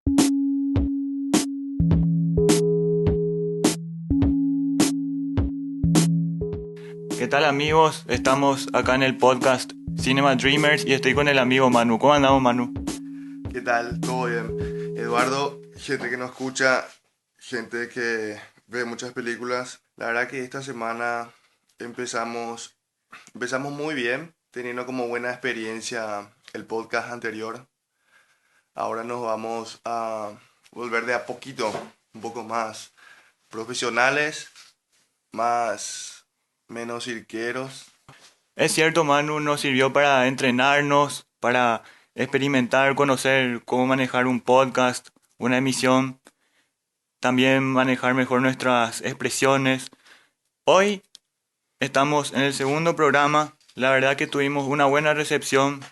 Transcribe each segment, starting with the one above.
¿Qué tal amigos? Estamos acá en el podcast Cinema Dreamers y estoy con el amigo Manu. ¿Cómo andamos, Manu? ¿Qué tal? ¿Todo bien? Eduardo, gente que nos escucha, gente que ve muchas películas. La verdad que esta semana empezamos, empezamos muy bien, teniendo como buena experiencia el podcast anterior. Ahora nos vamos a volver de a poquito, un poco más profesionales, más menos cirqueros. Es cierto, Manu, nos sirvió para entrenarnos, para experimentar, conocer cómo manejar un podcast, una emisión, también manejar mejor nuestras expresiones. Hoy estamos en el segundo programa. La verdad que tuvimos una buena recepción.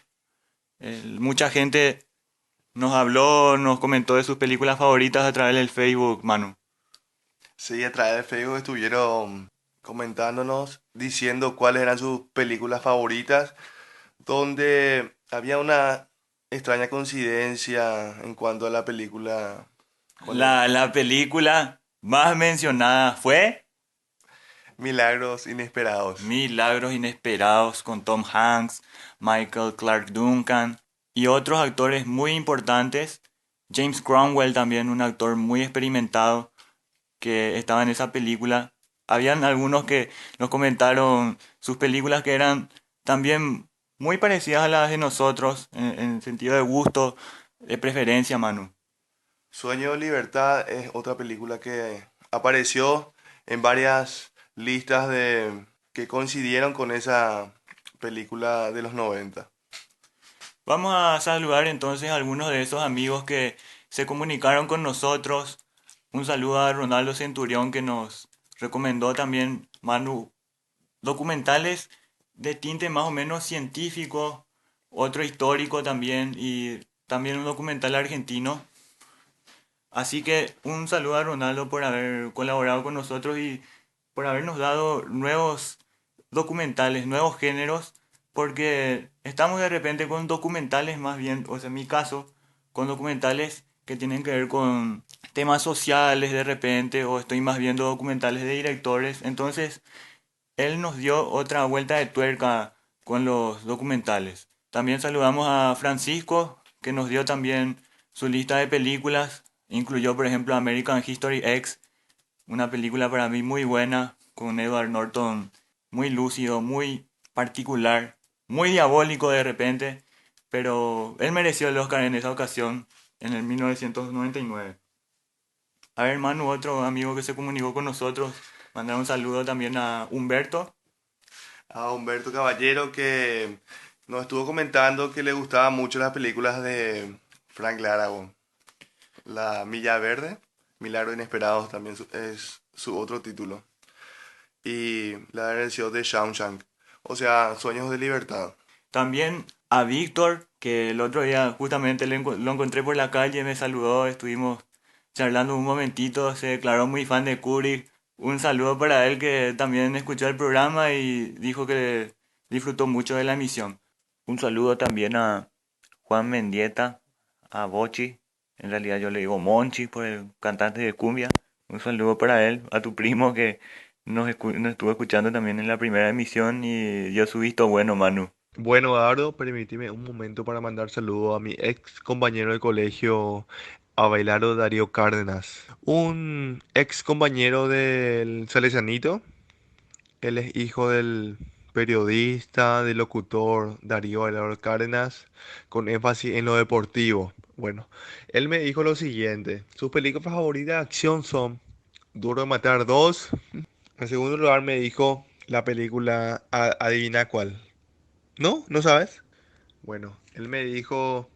Mucha gente nos habló, nos comentó de sus películas favoritas a través del Facebook, Manu. Sí, a través de Facebook estuvieron comentándonos, diciendo cuáles eran sus películas favoritas, donde había una extraña coincidencia en cuanto a la película. ¿Cuál era? La película más mencionada fue Milagros Inesperados. Milagros Inesperados con Tom Hanks, Michael Clark Duncan y otros actores muy importantes. James Cromwell también, un actor muy experimentado que estaba en esa película. Habían algunos que nos comentaron sus películas que eran también muy parecidas a las de nosotros en sentido de gusto, de preferencia, Manu. Sueño de Libertad es otra película que apareció en varias listas de que coincidieron con esa película de los 90. Vamos a saludar entonces a algunos de esos amigos que se comunicaron con nosotros. Un saludo a Ronaldo Centurión que nos recomendó también, Manu, documentales de tinte más o menos científico, otro histórico también y también un documental argentino. Así que un saludo a Ronaldo por haber colaborado con nosotros y por habernos dado nuevos documentales, nuevos géneros, porque estamos de repente con documentales más bien, o sea, en mi caso, con documentales que tienen que ver con temas sociales de repente, o estoy más viendo documentales de directores. Entonces, él nos dio otra vuelta de tuerca con los documentales. También saludamos a Francisco, que nos dio también su lista de películas. Incluyó, por ejemplo, American History X, una película para mí muy buena, con Edward Norton muy lúcido, muy particular, muy diabólico de repente, pero él mereció el Oscar en esa ocasión, en el 1999. A ver, Manu, otro amigo que se comunicó con nosotros, mandar un saludo también a Humberto. A Humberto Caballero que nos estuvo comentando que le gustaban mucho las películas de Frank Darabont. La Milla Verde, Milagros Inesperados también es su otro título. Y la versión de Shawshank, o sea, Sueños de Libertad. También a Víctor, que el otro día justamente lo encontré por la calle, me saludó, estuvimos charlando un momentito, se declaró muy fan de Kubrick. Un saludo para él que también escuchó el programa y dijo que disfrutó mucho de la emisión. Un saludo también a Juan Mendieta, a Bochi, en realidad yo le digo Monchi por el cantante de cumbia. Un saludo para él, a tu primo que nos estuvo escuchando también en la primera emisión y dio su visto bueno, Manu. Bueno, Eduardo, permíteme un momento para mandar saludo a mi ex compañero de colegio, Abelardo Darío Cárdenas. Un ex compañero del Salesianito. Él es hijo del periodista, del locutor Darío Abelardo Cárdenas, con énfasis en lo deportivo. Bueno, él me dijo lo siguiente: sus películas favoritas de acción son Duro de Matar 2. En segundo lugar me dijo la película Adivina cuál. ¿No? ¿No sabes? Bueno, él me dijo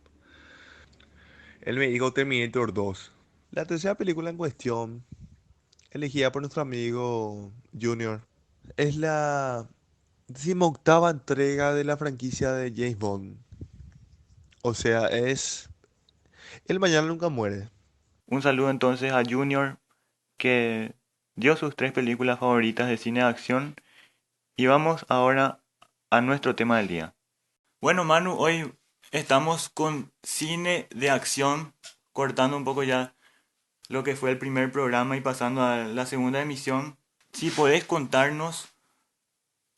Terminator 2. La tercera película en cuestión, elegida por nuestro amigo Junior, es la 18ª entrega de la franquicia de James Bond. O sea, es El Mañana Nunca Muere. Un saludo entonces a Junior, que dio sus tres películas favoritas de cine de acción. Y vamos ahora a nuestro tema del día. Bueno, Manu, hoy estamos con cine de acción, cortando un poco ya lo que fue el primer programa y pasando a la segunda emisión, si podés contarnos,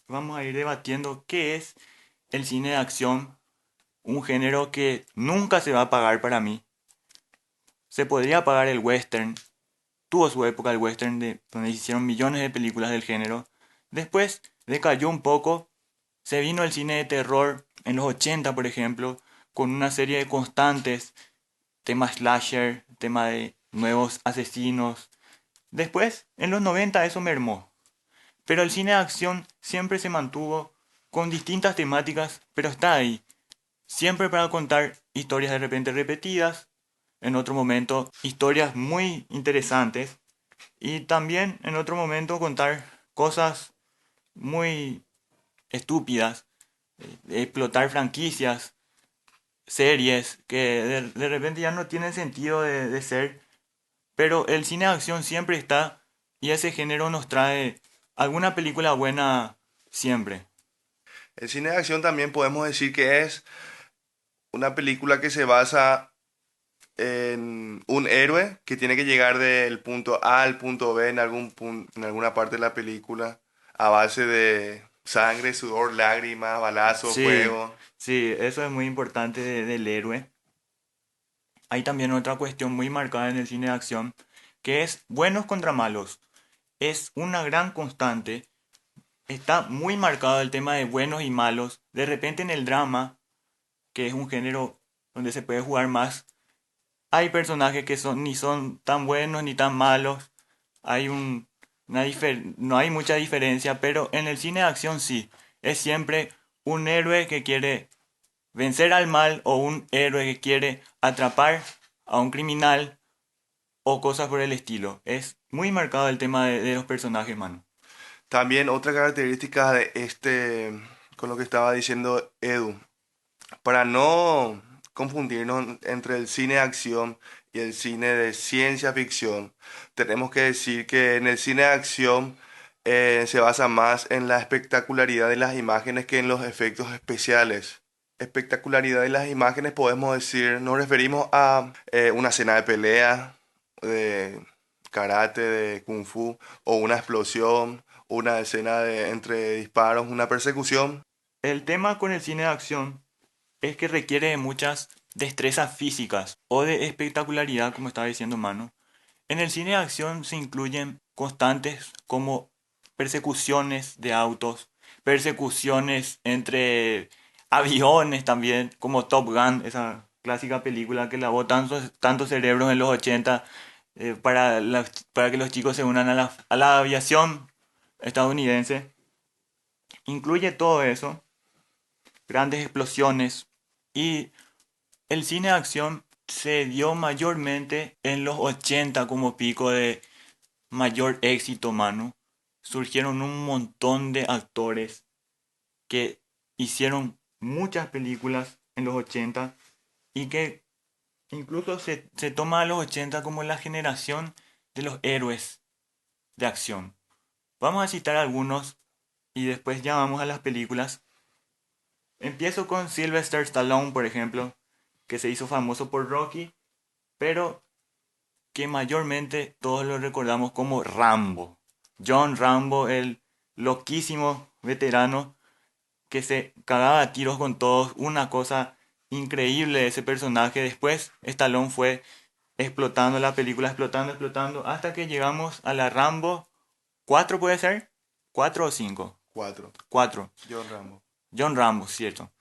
vamos a ir debatiendo qué es el cine de acción, un género que nunca se va a pagar para mí. Se podría pagar el western, tuvo su época el western donde se hicieron millones de películas del género. Después decayó un poco, se vino el cine de terror en los 80, por ejemplo, con una serie de constantes, tema slasher, tema de nuevos asesinos. Después, en los 90 eso mermó. Pero el cine de acción siempre se mantuvo con distintas temáticas, pero está ahí. Siempre para contar historias de repente repetidas, en otro momento historias muy interesantes y también en otro momento contar cosas muy estúpidas, explotar franquicias, series que de repente ya no tienen sentido de ser, pero el cine de acción siempre está y ese género nos trae alguna película buena siempre. El cine de acción también podemos decir que es una película que se basa en un héroe que tiene que llegar del punto A al punto B en en alguna parte de la película a base de sangre, sudor, lágrimas, balazos, Sí, fuego. sí, eso es muy importante del héroe. Hay también otra cuestión muy marcada en el cine de acción, que es buenos contra malos. Es una gran constante. Está muy marcado el tema de buenos y malos. De repente en el drama, que es un género donde se puede jugar más, hay personajes que ni son tan buenos ni tan malos. Hay no hay mucha diferencia, pero en el cine de acción sí. Es siempre un héroe que quiere vencer al mal o un héroe que quiere atrapar a un criminal o cosas por el estilo. Es muy marcado el tema de los personajes, mano. También otra característica de con lo que estaba diciendo Edu, para no confundirnos entre el cine de acción y el cine de ciencia ficción, tenemos que decir que en el cine de acción se basa más en la espectacularidad de las imágenes que en los efectos especiales. Espectacularidad de las imágenes podemos decir, nos referimos a una escena de pelea, de karate, de kung fu, o una explosión, una escena de, entre disparos, una persecución. El tema con el cine de acción es que requiere de muchas destrezas físicas o de espectacularidad, como estaba diciendo Mano. En el cine de acción se incluyen constantes como persecuciones de autos, persecuciones entre aviones también, como Top Gun, esa clásica película que lavó tantos cerebros en los 80 para que los chicos se unan a a la aviación estadounidense. Incluye todo eso, grandes explosiones y el cine de acción se dio mayormente en los 80 como pico de mayor éxito, mano. Surgieron un montón de actores que hicieron muchas películas en los 80 y que incluso se toma a los 80 como la generación de los héroes de acción. Vamos a citar algunos y después ya vamos a las películas. Empiezo con Sylvester Stallone, por ejemplo, que se hizo famoso por Rocky, pero que mayormente todos lo recordamos como Rambo. John Rambo, el loquísimo veterano que se cagaba a tiros con todos, una cosa increíble ese personaje. Después Stallone fue explotando la película, explotando, explotando, hasta que llegamos a la Rambo 4, ¿puede ser? ¿4 o 5? Cuatro. 4. John Rambo. John Rambo, cierto.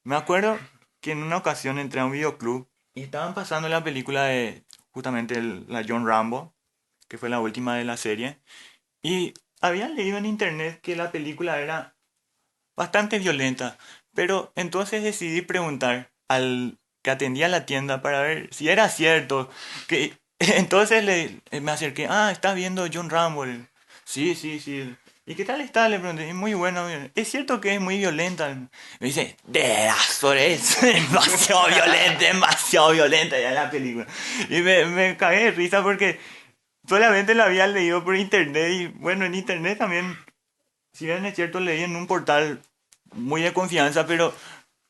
Me acuerdo que en una ocasión entré a un videoclub y estaban pasando la película de justamente la John Rambo, que fue la última de la serie, y había leído en internet que la película era bastante violenta, pero entonces decidí preguntar al que atendía la tienda para ver si era cierto, que entonces me acerqué, ¿estás viendo John Rambo? Sí, sí, sí. ¿Y qué tal está? Le pregunté, es muy bueno. ¿Es cierto que es muy violenta? Me dice, es demasiado violenta ya la película. Y me cagué de risa porque solamente lo había leído por internet y bueno, en internet también, si bien es cierto, leí en un portal muy de confianza, pero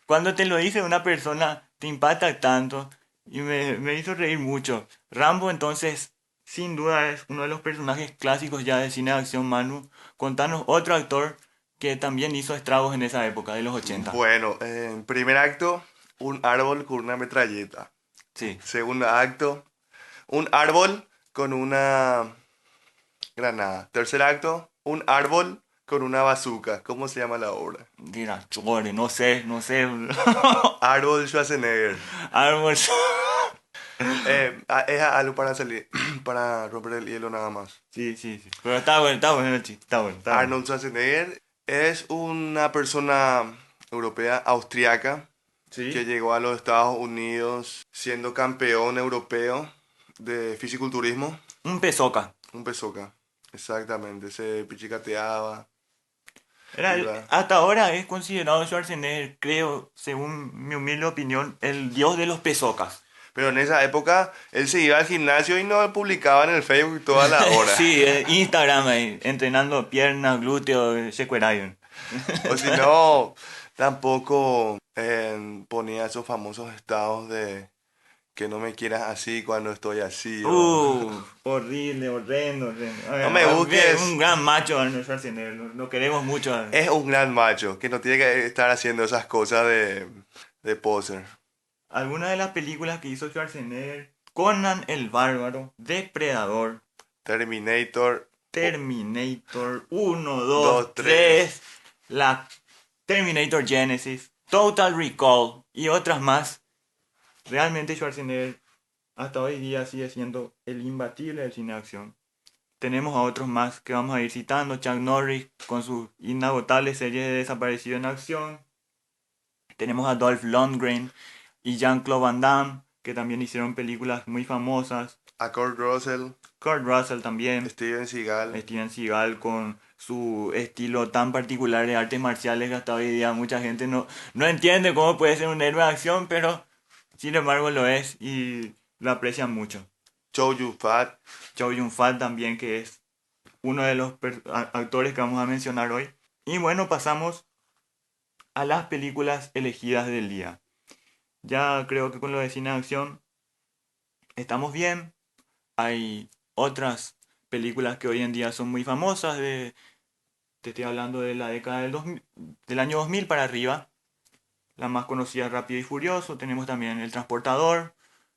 cuando te lo dice una persona, te impacta tanto. y me hizo reír mucho. Rambo entonces, sin duda es uno de los personajes clásicos ya del cine de acción, Manu. Contanos otro actor que también hizo estragos en esa época, de los 80. Bueno, en primer acto, un árbol con una metralleta. Sí. Segundo acto, un árbol con una granada. Tercer acto, un árbol con una bazooka. ¿Cómo se llama la obra? Mira, chore, no sé, no sé. Árbol Schwarzenegger. Árbol. Es algo para salir, para romper el hielo nada más. Sí, sí, sí. Pero está bueno el chiste, está bueno, está bueno. Arnold Schwarzenegger es una persona europea, austriaca, que Sí. llegó a los Estados Unidos siendo campeón europeo de fisiculturismo. Un pesoca. Un pesoca, exactamente, se pichicateaba, iba. Hasta ahora es considerado Schwarzenegger, creo, según mi humilde opinión, el dios de los pesocas. Pero en esa época él se iba al gimnasio y no publicaba en el Facebook toda la hora. Sí, Instagram ahí, entrenando piernas, glúteos, Shekwerayun. O si no, tampoco ponía esos famosos estados de que no me quieras así cuando estoy así. Horrible, horrendo, horrendo. No me Un busques. gran macho Arnold Schwarzenegger, lo queremos mucho. Es un gran macho que no tiene que estar haciendo esas cosas de poser. Algunas de las películas que hizo Schwarzenegger: Conan el Bárbaro, Depredador, Terminator Terminator 1, 2, 2, 3. 3, la Terminator Genesis, Total Recall y otras más. Realmente Schwarzenegger hasta hoy día sigue siendo el imbatible del cine de acción. Tenemos a otros más que vamos a ir citando: Chuck Norris con sus inagotables series de Desaparecido en Acción. Tenemos a Dolph Lundgren y Jean-Claude Van Damme, que también hicieron películas muy famosas. A Kurt Russell, Kurt Russell también. Steven Seagal. Steven Seagal con su estilo tan particular de artes marciales que hasta hoy día mucha gente no entiende cómo puede ser un héroe de acción, pero sin embargo lo es y lo aprecian mucho. Chow Yun-fat. Chow Yun-fat también, que es uno de los actores que vamos a mencionar hoy. Y bueno, pasamos a las películas elegidas del día. Ya creo que con lo de cine de acción estamos bien. Hay otras películas que hoy en día son muy famosas. Te estoy hablando de la década del año 2000 para arriba. La más conocida, Rápido y Furioso. Tenemos también El Transportador.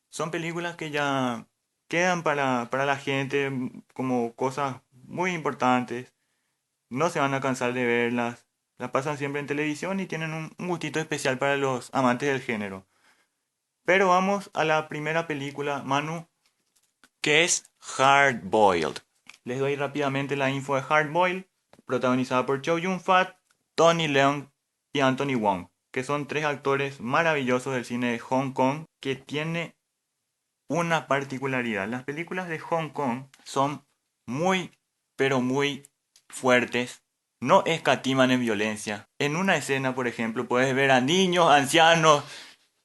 Son películas que ya quedan para la gente como cosas muy importantes. No se van a cansar de verlas. Las pasan siempre en televisión y tienen un gustito especial para los amantes del género. Pero vamos a la primera película, Manu, que es Hard Boiled. Les doy rápidamente la info de Hard Boiled, protagonizada por Chow Yun-fat, Tony Leung y Anthony Wong, que son tres actores maravillosos del cine de Hong Kong, que tiene una particularidad. Las películas de Hong Kong son muy, pero muy fuertes. No escatiman en violencia. En una escena, por ejemplo, puedes ver a niños, ancianos,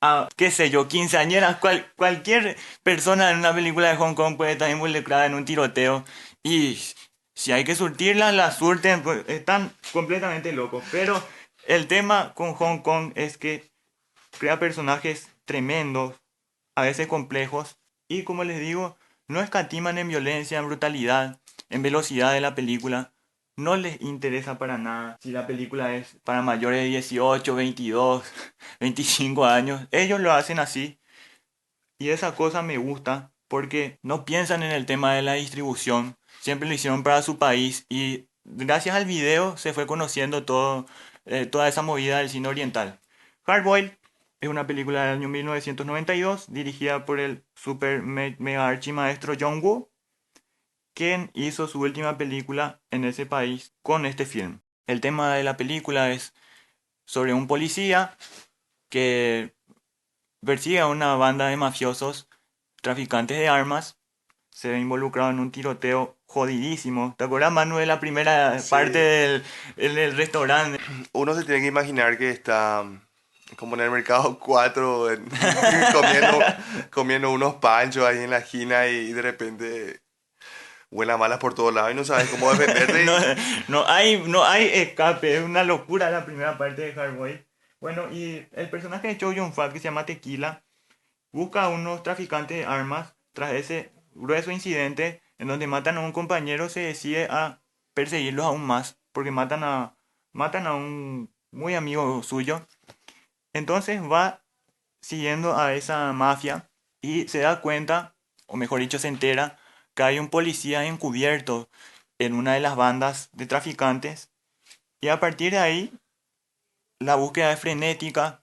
a, qué sé yo, quinceañeras, cualquier persona en una película de Hong Kong puede estar involucrada en un tiroteo. Y si hay que surtirlas, las surten, pues, están completamente locos. Pero el tema con Hong Kong es que crea personajes tremendos, a veces complejos, y como les digo, no escatiman en violencia, en brutalidad, en velocidad de la película. No les interesa para nada si la película es para mayores de 18, 22, 25 años. Ellos lo hacen así. Y esa cosa me gusta porque no piensan en el tema de la distribución. Siempre lo hicieron para su país y gracias al video se fue conociendo toda esa movida del cine oriental. Hardboiled es una película del año 1992 dirigida por el super mega archimaestro John Woo, quien hizo su última película en ese país con este film. El tema de la película es sobre un policía que persigue a una banda de mafiosos traficantes de armas. Se ve involucrado en un tiroteo jodidísimo. ¿Te acuerdas, Manu, de la primera parte Sí. del restaurante? Uno se tiene que imaginar que está como en el mercado 4 comiendo, comiendo unos panchos ahí en la esquina y de repente huelen malas por todos lados y no sabes cómo defenderte. no, no hay escape. Es una locura la primera parte de Hardboiled. Bueno, y el personaje de Chow Yun-fat, que se llama Tequila, busca a unos traficantes de armas. Tras ese grueso incidente en donde matan a un compañero, se decide a perseguirlos aún más, porque matan a un muy amigo suyo. Entonces va siguiendo a esa mafia y se da cuenta, o mejor dicho, se entera que hay un policía encubierto en una de las bandas de traficantes, y a partir de ahí la búsqueda es frenética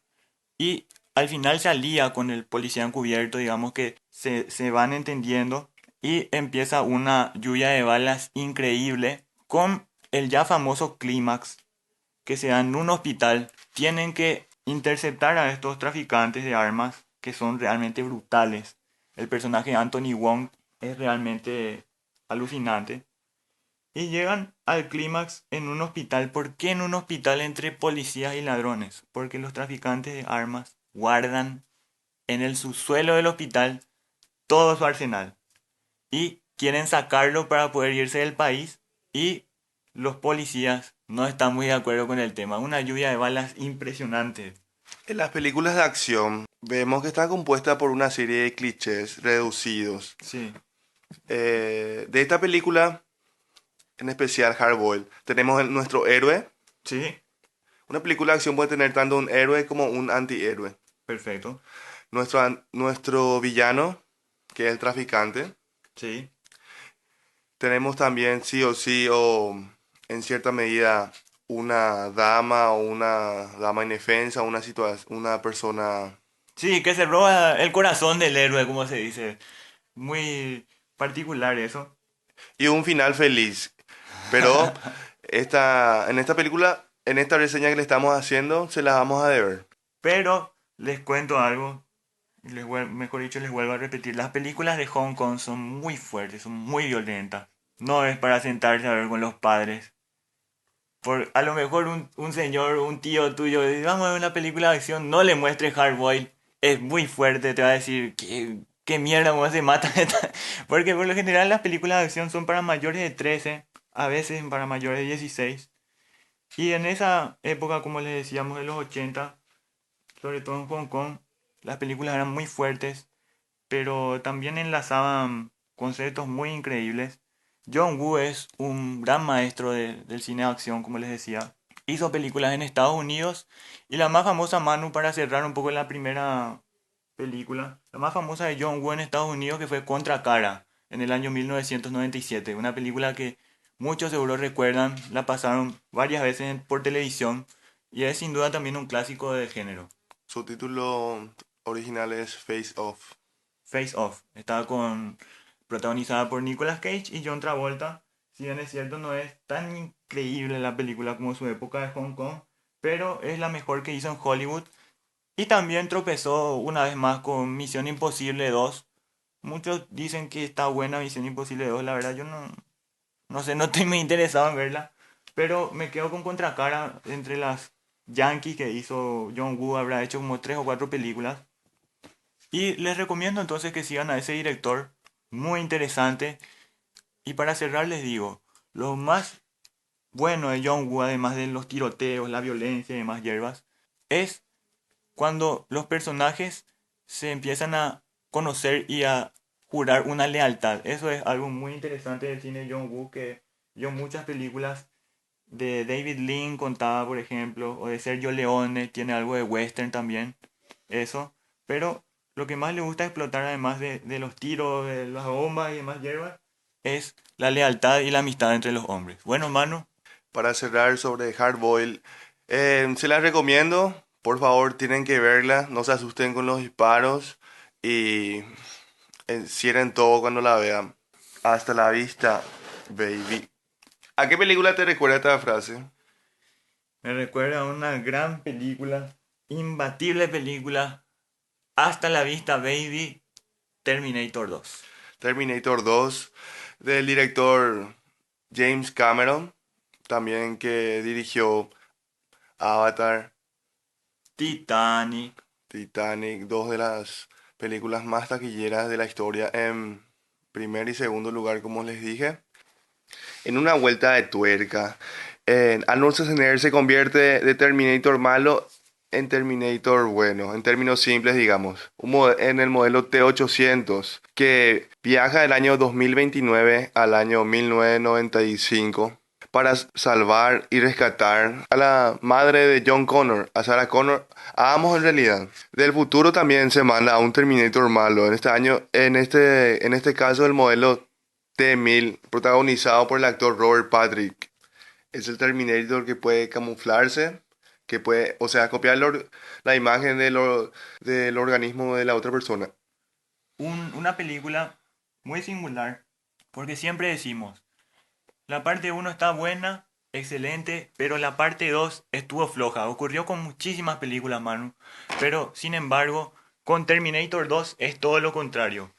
y al final se alía con el policía encubierto, digamos que se van entendiendo y empieza una lluvia de balas increíble con el ya famoso clímax que se da en un hospital. Tienen que interceptar a estos traficantes de armas que son realmente brutales. El personaje de Anthony Wong es realmente alucinante. Y llegan al clímax en un hospital. ¿Por qué en un hospital entre policías y ladrones? Porque los traficantes de armas guardan en el subsuelo del hospital todo su arsenal y quieren sacarlo para poder irse del país, y los policías no están muy de acuerdo con el tema. Una lluvia de balas impresionante. En las películas de acción vemos que están compuestas por una serie de clichés reducidos. Sí, De esta película, en especial Hardboiled, tenemos nuestro héroe. sí, Una película de acción puede tener tanto un héroe como un antihéroe. perfecto. Nuestro villano, que es el traficante. Sí. Tenemos también sí o sí o en cierta medida una dama o una dama indefensa, una persona Sí, que se roba el corazón del héroe, como se dice. Muy particular eso. y un final feliz. Pero en esta película, en esta reseña que le estamos haciendo, se las vamos a deber. Pero les cuento algo, mejor dicho, les vuelvo a repetir. Las películas de Hong Kong son muy fuertes, son muy violentas. No es para sentarse a ver con los padres. A lo mejor un señor, un tío tuyo, dice, vamos a ver una película de acción, no le muestres Hardboiled. Es muy fuerte, te va a decir, qué mierda, cómo se mata. Porque por lo general las películas de acción son para mayores de 13, a veces para mayores de 16. Y en esa época, como les decíamos, de los 80, sobre todo en Hong Kong, las películas eran muy fuertes, pero también enlazaban conceptos muy increíbles. John Woo es un gran maestro del cine de acción, como les decía. Hizo películas en Estados Unidos y la más famosa, Manu, para cerrar un poco la primera película, la más famosa de John Woo en Estados Unidos, que fue Contra Cara, en el año 1997. Una película que muchos seguro recuerdan, la pasaron varias veces por televisión y es sin duda también un clásico del género. Su título original es Face Off. Face Off. Estaba protagonizada por Nicolas Cage y John Travolta. Si bien es cierto, no es tan increíble la película como su época de Hong Kong, pero es la mejor que hizo en Hollywood. Y también tropezó una vez más con Misión Imposible 2. Muchos dicen que está buena Misión Imposible 2. La verdad, yo no sé, no estoy muy interesado en verla. Pero me quedo con Contracara entre las Yankees que hizo John Woo. Habrá hecho como 3 o 4 películas. Y les recomiendo entonces que sigan a ese director, muy interesante. Y para cerrar les digo, lo más bueno de John Woo, además de los tiroteos, la violencia y demás hierbas, es cuando los personajes se empiezan a conocer y a jurar una lealtad. Eso es algo muy interesante del cine de John Woo, que yo muchas películas de David Lean contaba, por ejemplo, o de Sergio Leone, tiene algo de western también, eso. Pero lo que más le gusta explotar, además de los tiros, de las bombas y demás hierbas, es la lealtad y la amistad entre los hombres. Bueno, mano, Para cerrar sobre Hardboiled, se las recomiendo. Por favor, tienen que verla. No se asusten con los disparos y cierren todo cuando la vean. Hasta la vista, baby. ¿A qué película te recuerda esta frase? me recuerda a una gran película, imbatible película, Hasta la vista, baby, Terminator 2. Terminator 2, del director James Cameron, también que dirigió Avatar, Titanic. Titanic, dos de las películas más taquilleras de la historia en primer y segundo lugar, como les dije. En una vuelta de tuerca, Arnold Schwarzenegger se convierte de Terminator malo en Terminator, bueno, en términos simples, digamos, en el modelo T-800, que viaja del año 2029 al año 1995 para salvar y rescatar a la madre de John Connor, a Sarah Connor, a ambos en realidad. Del futuro también se manda a un Terminator malo. En este año, en este caso, el modelo T-1000, protagonizado por el actor Robert Patrick. Es el Terminator que puede camuflarse, que puede, o sea, copiar la imagen del organismo de la otra persona. Una película muy singular, porque siempre decimos, la parte uno está buena, excelente, pero la parte 2 estuvo floja. Ocurrió con muchísimas películas, Manu, pero sin embargo, con Terminator 2 es todo lo contrario.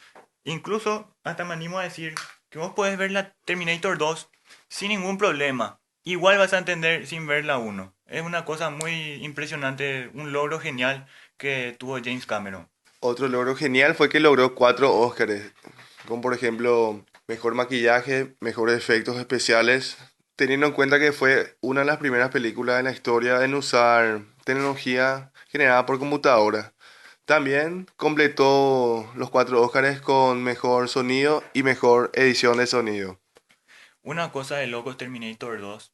Incluso, hasta me animo a decir que vos podés ver la Terminator 2 sin ningún problema. Igual vas a entender sin ver la uno. Es una cosa muy impresionante, un logro genial que tuvo James Cameron. Otro logro genial fue que logró 4 Óscares, como por ejemplo mejor maquillaje, mejores efectos especiales, teniendo en cuenta que fue una de las primeras películas en la historia en usar tecnología generada por computadora. También completó los 4 Óscares con mejor sonido y mejor edición de sonido. Una cosa de locos Terminator 2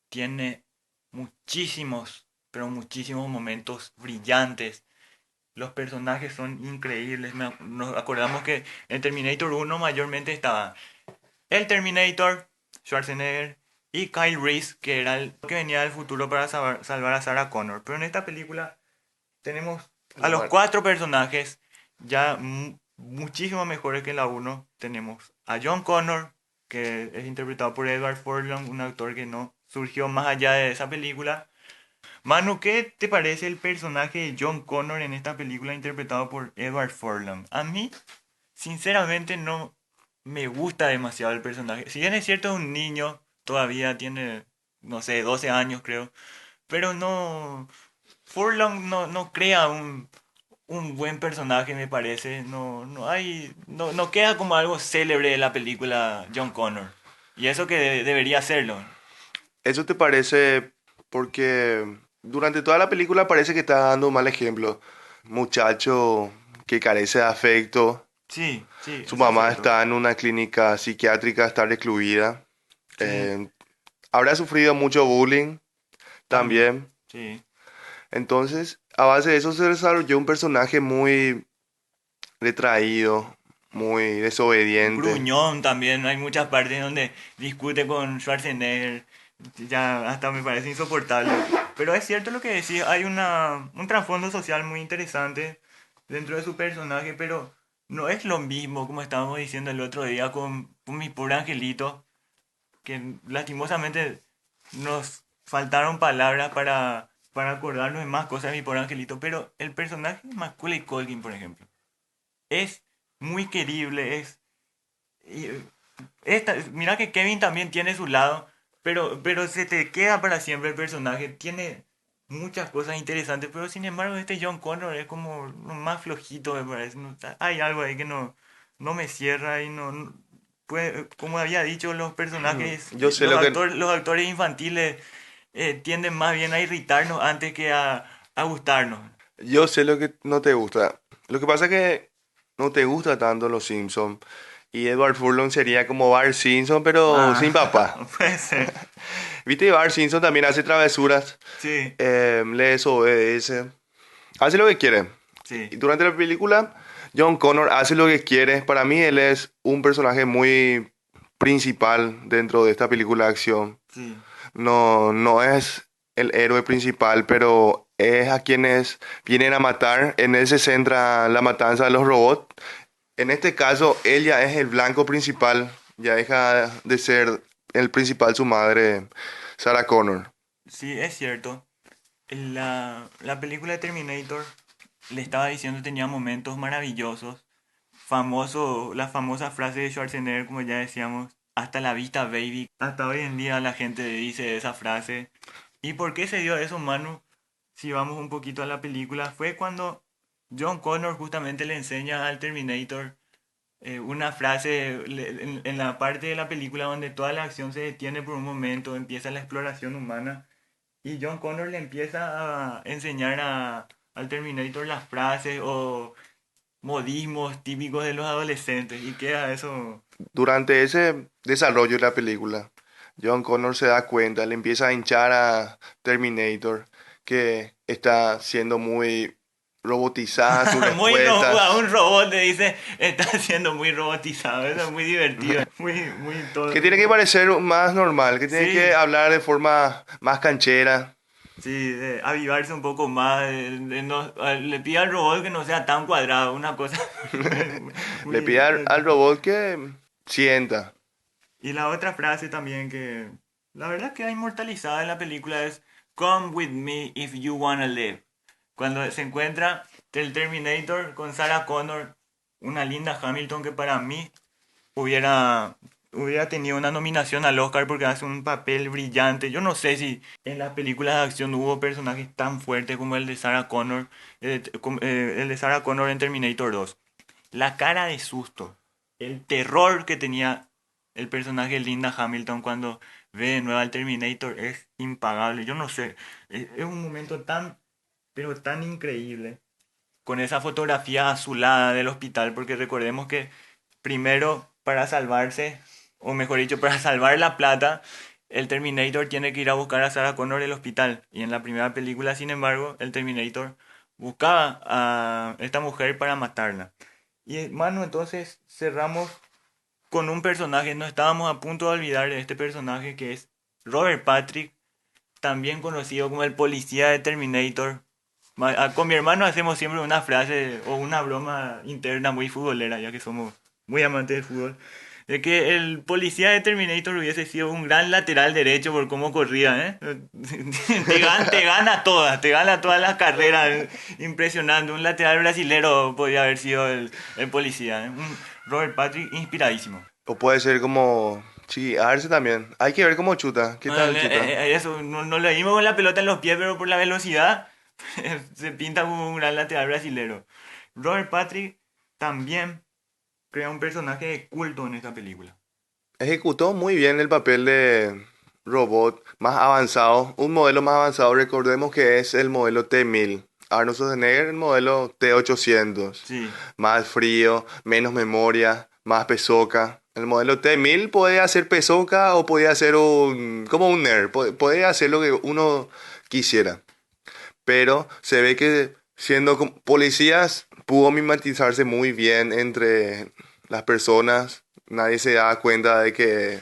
tiene muchísimos, pero muchísimos momentos brillantes. Los personajes son increíbles. Nos acordamos que en Terminator 1 mayormente estaba el Terminator, Schwarzenegger y Kyle Reese, que era el que venía del futuro para salvar a Sarah Connor. Pero en esta película tenemos a los Bueno, cuatro personajes ya muchísimo mejores que en la uno. Tenemos a John Connor, que es interpretado por Edward Furlong, un actor que no surgió más allá de esa película. Manu, ¿qué te parece el personaje de John Connor en esta película interpretado por Edward Furlong? A mí, sinceramente, no me gusta demasiado el personaje. Si bien es cierto, es un niño, todavía tiene, no sé, 12 años creo, pero no... Furlong no crea un buen personaje, me parece. No queda como algo célebre de la película John Connor. Y eso que debería serlo. ¿eso te parece porque durante toda la película parece que está dando un mal ejemplo? Muchacho que carece de afecto, Sí, sí, su eso es mamá cierto. está en una clínica psiquiátrica, está recluida, Sí, eh, habrá sufrido mucho bullying también. también. Sí. Entonces, a base de eso se desarrolló un personaje muy retraído, muy desobediente. Gruñón también. Hay muchas partes donde discute con Schwarzenegger. Ya hasta me parece insoportable. Pero es cierto lo que decís. Hay un trasfondo social muy interesante dentro de su personaje. Pero no es lo mismo como estábamos diciendo el otro día con mi pobre angelito. Que lastimosamente nos faltaron palabras para acordarnos de más cosas de mi pobre angelito. Pero el personaje de Macaulay Culkin, por ejemplo, es muy querible. Y, mira que Kevin también tiene su lado, pero se te queda para siempre el personaje. Tiene muchas cosas interesantes, pero sin embargo este John Connor es como lo más flojito, me parece. Hay algo ahí que no me cierra y como había dicho, los personajes, Yo sé lo que, los actores infantiles tienden más bien a irritarnos antes que a gustarnos. yo sé lo que no te gusta. Lo que pasa es que no te gusta tanto Los Simpson y Edward Furlong sería como Bart Simpson pero sin papá. Ah, puede ser. ¿Viste? Bart Simpson también hace travesuras, Sí, le desobedece, hace lo que quiere. sí, Y durante la película, John Connor hace lo que quiere. Para mí, él es un personaje muy principal dentro de esta película de acción. sí. No es el héroe principal, pero es a quienes vienen a matar. En él se centra la matanza de los robots. En este caso, él ya es el blanco principal. Ya deja de ser el principal su madre, Sarah Connor. Sí, es cierto. La película de Terminator, le estaba diciendo, tenía momentos maravillosos. La famosa frase de Schwarzenegger, como ya decíamos, hasta la vista, baby. Hasta hoy en día la gente dice esa frase. ¿Y por qué se dio eso, Manu? Si vamos un poquito a la película, fue cuando John Connor justamente le enseña al Terminator una frase en la parte de la película donde toda la acción se detiene por un momento, empieza la exploración humana. y John Connor le empieza a enseñar al Terminator las frases o modismos típicos de los adolescentes y queda eso. Durante ese desarrollo de la película, John Connor se da cuenta, le empieza a hinchar a Terminator, que está siendo muy robotizada sus A respuestas, un robot le dice, está siendo muy robotizado, eso es muy divertido, muy que todo. tiene que parecer más normal, que tiene que Sí, hablar de forma más canchera. sí, de avivarse un poco más, le pide al robot que no sea tan cuadrado, una cosa Le pide muy. al robot que sienta. Y la otra frase también que la verdad que ha inmortalizada en la película es Come with me if you wanna live. Cuando se encuentra el Terminator con Sarah Connor, una linda Hamilton que para mí hubiera, hubiera tenido una nominación al Oscar porque hace un papel brillante. Yo no sé si en las películas de acción hubo personajes tan fuertes como el de Sarah Connor, el de Sarah Connor en Terminator 2. La cara de susto, el terror que tenía el personaje de Linda Hamilton cuando ve de nuevo al Terminator es impagable. Yo no sé, es un momento tan, pero tan increíble con esa fotografía azulada del hospital, porque recordemos que primero para salvarse, o mejor dicho, para salvar la plata, el Terminator tiene que ir a buscar a Sarah Connor del hospital. Y en la primera película, sin embargo, el Terminator buscaba a esta mujer para matarla. Y hermano, entonces cerramos con un personaje, no estábamos a punto de olvidar de este personaje que es Robert Patrick, también conocido como el policía de Terminator. Con mi hermano hacemos siempre una frase o una broma interna muy futbolera, ya que somos muy amantes del fútbol, de que el policía de Terminator hubiese sido un gran lateral derecho por cómo corría, ¿eh? Te gana todas las carreras, impresionante. Un lateral brasilero podría haber sido el policía, ¿eh? Un Robert Patrick inspiradísimo. O puede ser como... Sí, a verse también. Hay que ver cómo chuta. ¿Qué Bueno, tal chuta? eso, no le dimos con la pelota en los pies, pero por la velocidad se pinta como un gran lateral brasilero. Robert Patrick también crea un personaje de culto en esta película. Ejecutó muy bien el papel de robot más avanzado. Un modelo más avanzado, recordemos que es el modelo T-1000. Arnold Schwarzenegger, el modelo T-800. Sí, Más frío, menos memoria, más pesoca. El modelo T-1000 podía hacer pesoca o podía hacer como un nerd. Podía hacer lo que uno quisiera. Pero se ve que siendo policías pudo mimetizarse muy bien entre las personas. Nadie se daba cuenta de que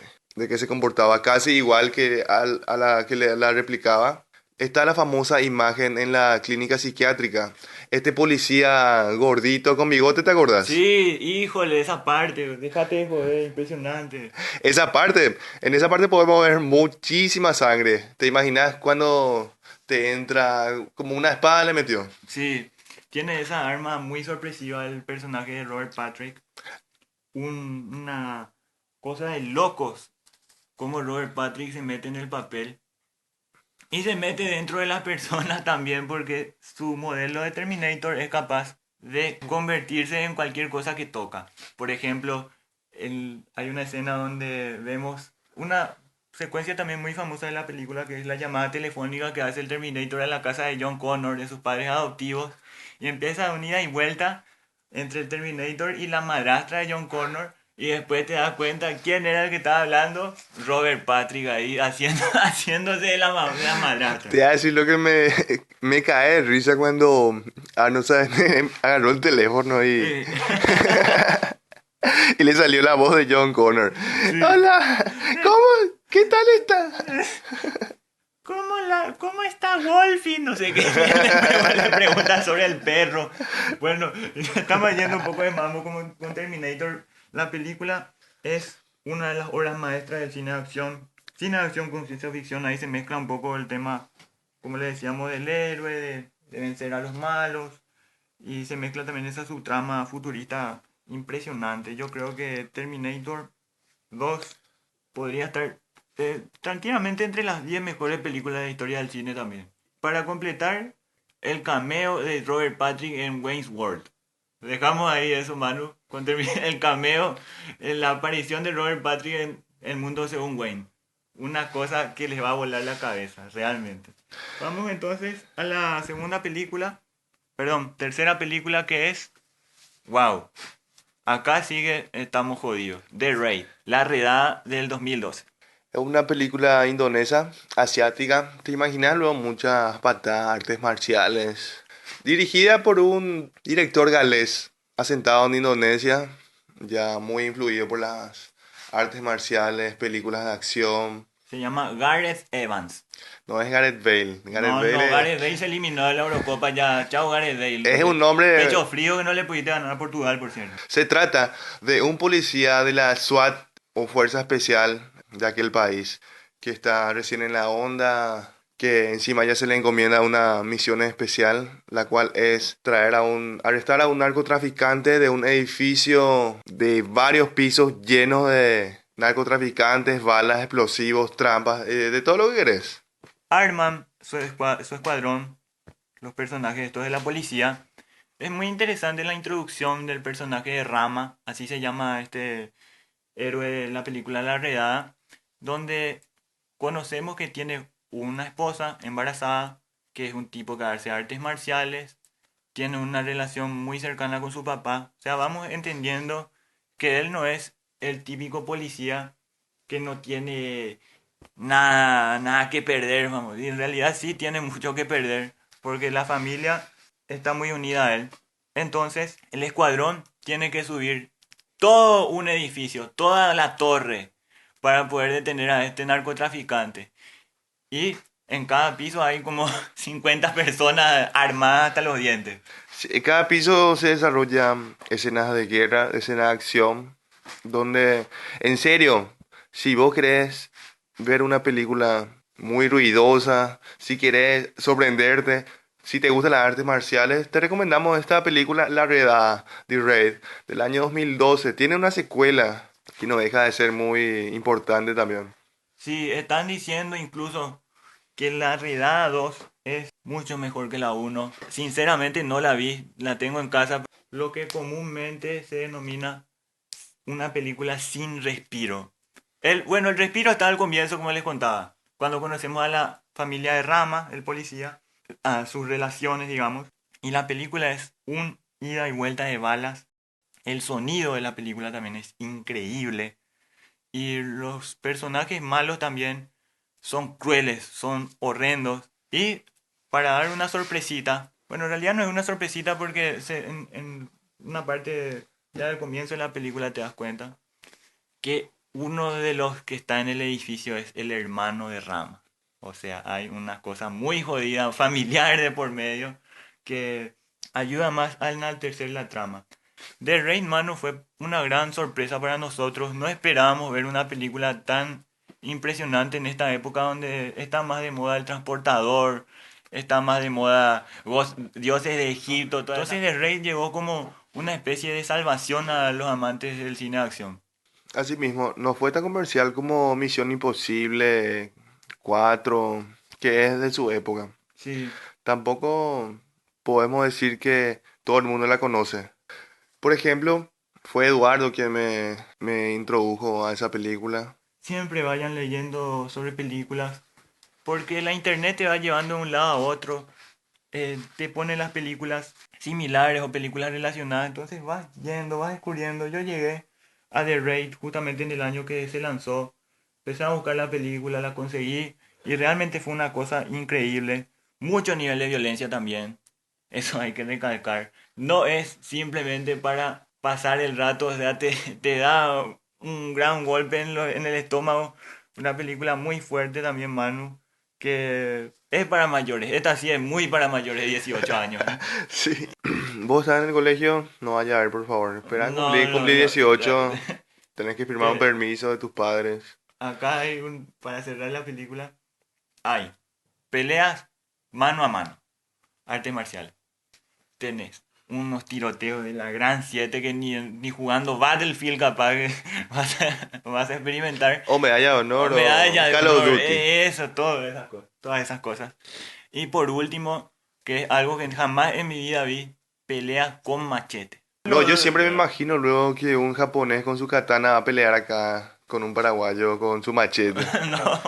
se comportaba casi igual que a la que la replicaba. Está la famosa imagen en la clínica psiquiátrica. Este policía gordito con bigote, ¿te acordás? sí, híjole, esa parte, déjate de joder, impresionante. En esa parte podemos ver muchísima sangre. ¿Te imaginas cuando te entra como una espada le metió? Sí, tiene esa arma muy sorpresiva el personaje de Robert Patrick. Una cosa de locos, como Robert Patrick se mete en el papel. Y se mete dentro de las personas también porque su modelo de Terminator es capaz de convertirse en cualquier cosa que toca. Por ejemplo, hay una escena donde vemos una secuencia también muy famosa de la película que es la llamada telefónica que hace el Terminator a la casa de John Connor, de sus padres adoptivos, y empieza una ida y vuelta entre el Terminator y la madrastra de John Connor. Y después te das cuenta quién era el que estaba hablando. Robert Patrick ahí haciéndose de de la madrastra. Te voy a decir lo que me cae de risa cuando Arnold Schwarzenegger agarró el teléfono Eh, y le salió la voz de John Connor. sí. Hola, ¿cómo? ¿Qué tal está? ¿Cómo está Wolfie? No sé qué. Le pregunta sobre el perro. Bueno, estamos yendo un poco de mambo con Terminator. La película es una de las obras maestras del cine de acción. Cine de acción con ciencia ficción. Ahí se mezcla un poco el tema, como le decíamos, del héroe, de vencer a los malos. Y se mezcla también esa subtrama futurista impresionante. Yo creo que Terminator 2 podría estar tranquilamente entre las 10 mejores películas de la historia del cine también. Para completar, el cameo de Robert Patrick en Wayne's World. Dejamos ahí eso, Manu. El cameo, la aparición de Robert Patrick en El Mundo Según Wayne. una cosa que les va a volar la cabeza, realmente. Vamos entonces a la segunda película, perdón, tercera película que es, wow, acá sigue, estamos jodidos, The Raid, La Redada del 2012. Es una película indonesa, asiática. ¿Te imaginas luego muchas patadas, artes marciales? Dirigida por un director galés, asentado en Indonesia, ya muy influido por las artes marciales, películas de acción. Se llama Gareth Evans. No es Gareth Bale. Gareth No, no, Bale Gareth Bale se eliminó de la Eurocopa ya. Chao, Gareth es Bale. un nombre. Pecho frío que no le pudiste ganar a Portugal, por cierto. Se trata de un policía de la SWAT o Fuerza Especial de aquel país que está recién en la onda, que encima ya se le encomienda una misión especial, la cual es arrestar a un narcotraficante de un edificio de varios pisos lleno de narcotraficantes, balas, explosivos, trampas, de todo lo que querés. Arman su escuadrón, los personajes estos de la policía. Es muy interesante la introducción del personaje de Rama, así se llama este héroe de la película La Redada, donde conocemos que tiene una esposa embarazada, que es un tipo que hace artes marciales, tiene una relación muy cercana con su papá. O sea, vamos entendiendo que él no es el típico policía que no tiene nada que perder, vamos. Y en realidad sí tiene mucho que perder, porque la familia está muy unida a él. Entonces, el escuadrón tiene que subir todo un edificio, toda la torre, para poder detener a este narcotraficante. Y en cada piso hay como 50 personas armadas hasta los dientes. Sí, en cada piso se desarrollan escenas de guerra, escenas de acción, donde, en serio, si vos querés ver una película muy ruidosa, si querés sorprenderte, si te gustan las artes marciales, te recomendamos esta película La Redada, The Raid, del año 2012. Tiene una secuela que no deja de ser muy importante también. Sí, están diciendo incluso que la Redada 2 es mucho mejor que la uno. Sinceramente no la vi, la tengo en casa. Lo que comúnmente se denomina una película sin respiro. Bueno, el respiro está al comienzo, como les contaba. Cuando conocemos a la familia de Rama, el policía, a sus relaciones, digamos. Y la película es un ida y vuelta de balas. El sonido de la película también es increíble. Y los personajes malos también son crueles, son horrendos. Y para dar una sorpresita, bueno, en realidad no es una sorpresita porque en una parte ya del comienzo de la película te das cuenta que uno de los que está en el edificio es el hermano de Rama. O sea, hay una cosa muy jodida, familiar de por medio, que ayuda más a enaltecer la trama. The Raid Mano fue una gran sorpresa para nosotros. No esperábamos ver una película tan impresionante en esta época donde está más de moda el transportador, está más de moda dioses de Egipto. Entonces The Raid llegó como una especie de salvación a los amantes del cine de acción. Asimismo, no fue tan comercial como Misión Imposible 4, que es de su época. Sí, Tampoco podemos decir que todo el mundo la conoce. Por ejemplo, fue Eduardo quien me introdujo a esa película. siempre vayan leyendo sobre películas, porque la internet te va llevando de un lado a otro, te pone las películas similares o películas relacionadas, entonces vas yendo, vas descubriendo. Yo llegué a The Raid justamente en el año que se lanzó, empecé a buscar la película, la conseguí y realmente fue una cosa increíble. Mucho nivel de violencia también, eso hay que recalcar. No es simplemente para pasar el rato, o sea, te da un gran golpe en el estómago. Una película muy fuerte también, Manu, que es para mayores. Esta sí es muy para mayores de 18 años, ¿eh? Sí. Vos estás en el colegio, no vaya a ver, por favor. Esperan No, no, cumplir no. 18, tenés que firmar un Te- permiso de tus padres. Acá hay para cerrar la película, hay peleas mano a mano, arte marcial. Tenés unos tiroteos de la Gran 7 que ni jugando Battlefield capaz que vas a experimentar. O medalla de honor O o medalla de Call of honor, Duty. eso, todas esas cosas. Y por último, que es algo que jamás en mi vida vi, peleas con machete. No, yo siempre me imagino luego que un japonés con su katana va a pelear acá con un paraguayo con su machete. No,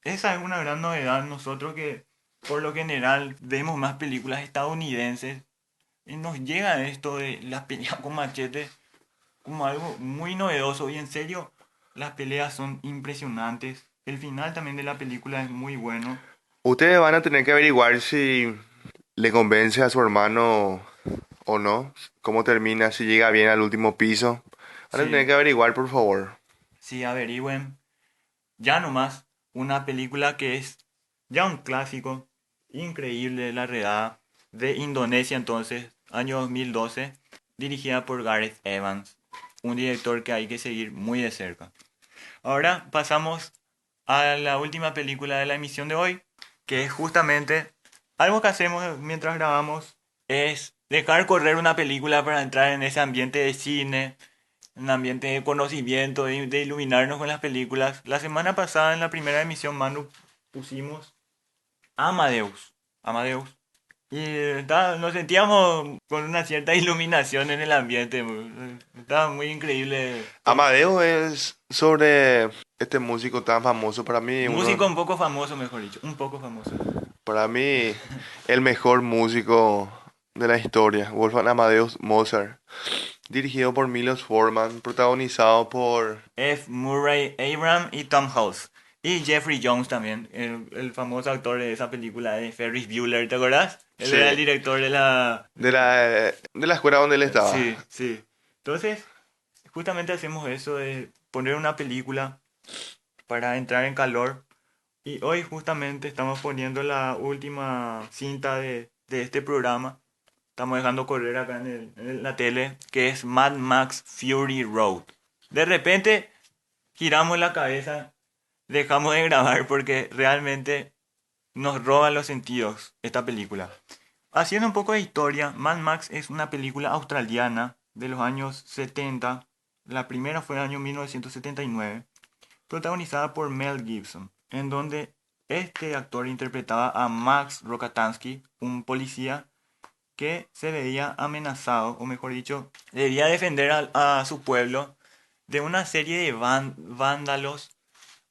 esa es una gran novedad. Nosotros que por lo general vemos más películas estadounidenses y nos llega esto de las peleas con machete como algo muy novedoso y en serio las peleas son impresionantes. El final también de la película es muy bueno. Ustedes van a tener que averiguar si le convence a su hermano o no, cómo termina, si llega bien al último piso. Van a tener Sí, que averiguar, por favor. sí, averigüen. Ya nomás, una película que es ya un clásico, increíble, La Redada, de Indonesia entonces, año 2012, dirigida por Gareth Evans, un director que hay que seguir muy de cerca. Ahora pasamos a la última película de la emisión de hoy, que es justamente algo que hacemos mientras grabamos, es dejar correr una película para entrar en ese ambiente de cine, un ambiente de conocimiento, de iluminarnos con las películas. La semana pasada en la primera emisión, Manu, pusimos Amadeus. Amadeus. Y nos sentíamos con una cierta iluminación en el ambiente. Estaba muy increíble. Amadeo es sobre este músico tan famoso Músico un poco famoso, mejor dicho. Un poco famoso. para mí, el mejor músico de la historia, Wolfgang Amadeus Mozart, dirigido por Milos Forman, protagonizado por F. Murray Abraham y Tom Hanks. Y Jeffrey Jones también, el famoso actor de esa película de Ferris Bueller, ¿te acordás? Él era el sí, director de la... de la escuela donde él estaba. Sí, sí. Entonces, justamente hacemos eso de poner una película para entrar en calor. Y hoy justamente estamos poniendo la última cinta de este programa. Estamos dejando correr acá en la tele, que es Mad Max Fury Road. De repente giramos la cabeza, dejamos de grabar porque realmente nos roba los sentidos esta película. Haciendo un poco de historia, Mad Max es una película australiana de los años 70. La primera fue en el año 1979, protagonizada por Mel Gibson, en donde este actor interpretaba a Max Rokatansky, un policía que se veía amenazado, o mejor dicho, debía defender a su pueblo de una serie de vándalos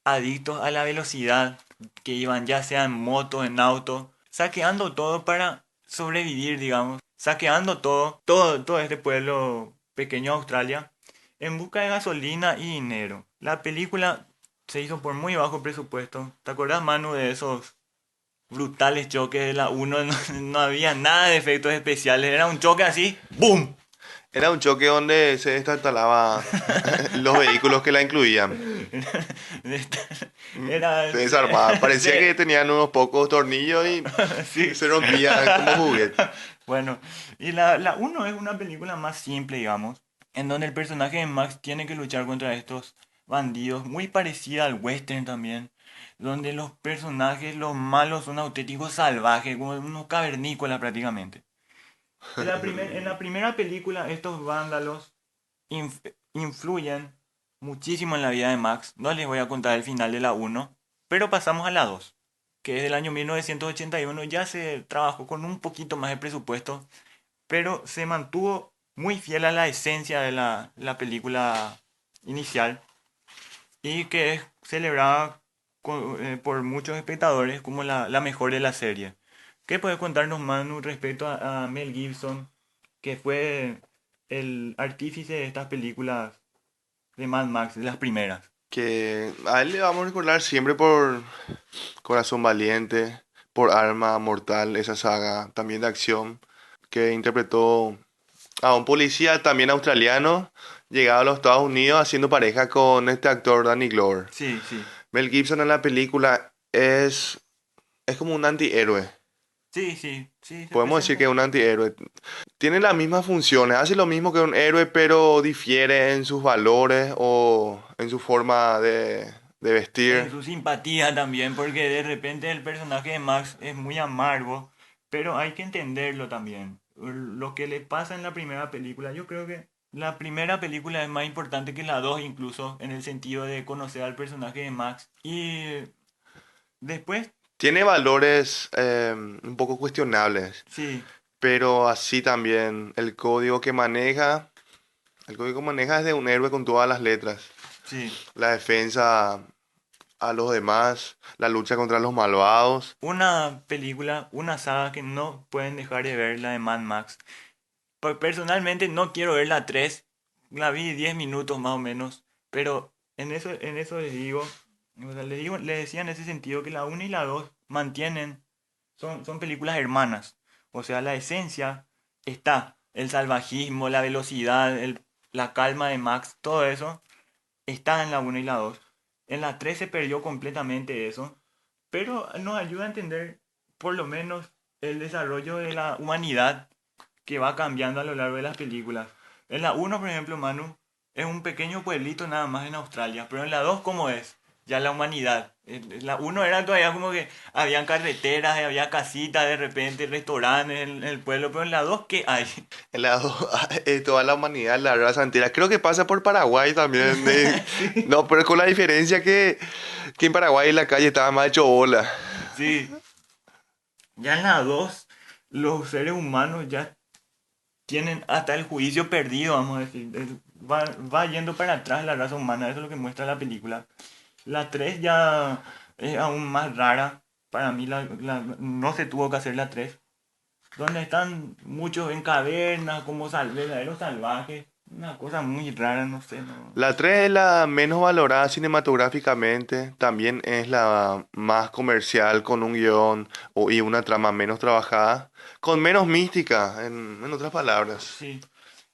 adictos a la velocidad, que iban ya sea en moto, en auto, saqueando todo para sobrevivir, digamos, saqueando todo este pueblo pequeño de Australia, en busca de gasolina y dinero. La película se hizo por muy bajo presupuesto. ¿Te acuerdas, Manu, de esos brutales choques de la uno? No, no había nada de efectos especiales, era un choque así, ¡boom! Era un choque donde se destartalaba los vehículos que la incluían. Era, Se desarmaba. Parecía que se- tenían unos pocos tornillos y sí. se rompían como juguete. Bueno, y la uno es una película más simple, digamos, en donde el personaje de Max tiene que luchar contra estos bandidos, muy parecida al western también, donde los personajes, los malos, son auténticos salvajes, como unos cavernícolas prácticamente. En la primera película, estos vándalos influyen muchísimo en la vida de Max. No les voy a contar el final de la uno, pero pasamos a la 2, que es del año 1981. Ya se trabajó con un poquito más de presupuesto, pero se mantuvo muy fiel a la esencia de la película inicial y que es celebrada por muchos espectadores como la mejor de la serie. ¿Qué puedes contarnos, Manu, respecto a Mel Gibson, que fue el artífice de estas películas de Mad Max, de las primeras? Que a él le vamos a recordar siempre por Corazón Valiente, por Arma Mortal, esa saga también de acción, que interpretó a un policía también australiano, llegado a los Estados Unidos haciendo pareja con este actor Danny Glover. Sí, sí. Mel Gibson en la película es como un antihéroe. Sí, sí, sí, se Podemos decir que presenta. es un antihéroe. Tiene las mismas funciones, hace lo mismo que un héroe, pero difiere en sus valores o en su forma de En vestir. su simpatía también, porque de repente el personaje de Max es muy amargo, pero hay que entenderlo también. Lo que le pasa en la primera película, yo creo que la primera película es más importante que la dos incluso, en el sentido de conocer al personaje de Max. Y después, Tiene valores un poco cuestionables, sí, pero así también el código que maneja es de un héroe con todas las letras. Sí. la defensa a los demás, la lucha contra los malvados. Una película, una saga que no pueden dejar de ver, la de Mad Max. Personalmente no quiero ver la 3, la vi 10 minutos más o menos, pero en eso les digo, o sea, les decía en ese sentido que la 1 y la 2 mantienen, son películas hermanas, o sea, la esencia está, el salvajismo, la velocidad, la calma de Max, todo eso está en la 1 y la 2. En la 3 se perdió completamente eso, pero nos ayuda a entender por lo menos el desarrollo de la humanidad que va cambiando a lo largo de las películas. En la uno, por ejemplo, Manu, es un pequeño pueblito nada más en Australia, pero en la 2, ¿cómo es? Ya la humanidad. En la uno era todavía como que habían carreteras, había casitas de repente, restaurantes en el pueblo, pero en la 2, ¿qué hay? El lado, toda la humanidad, la raza entera. Creo que pasa por Paraguay también. Sí, No, pero con la diferencia que en Paraguay la calle estaba más hecho bola. sí. Ya en la 2, los seres humanos ya tienen hasta el juicio perdido, vamos a decir. Va yendo para atrás la raza humana, eso es lo que muestra la película. La 3 ya es aún más rara. Para mí no se tuvo que hacer la 3. Donde están muchos en cavernas, como verdaderos salvajes. Una cosa muy rara, no sé, no. La 3 es la menos valorada cinematográficamente, también es la más comercial con un guión y una trama menos trabajada, con menos mística, en otras palabras. Sí.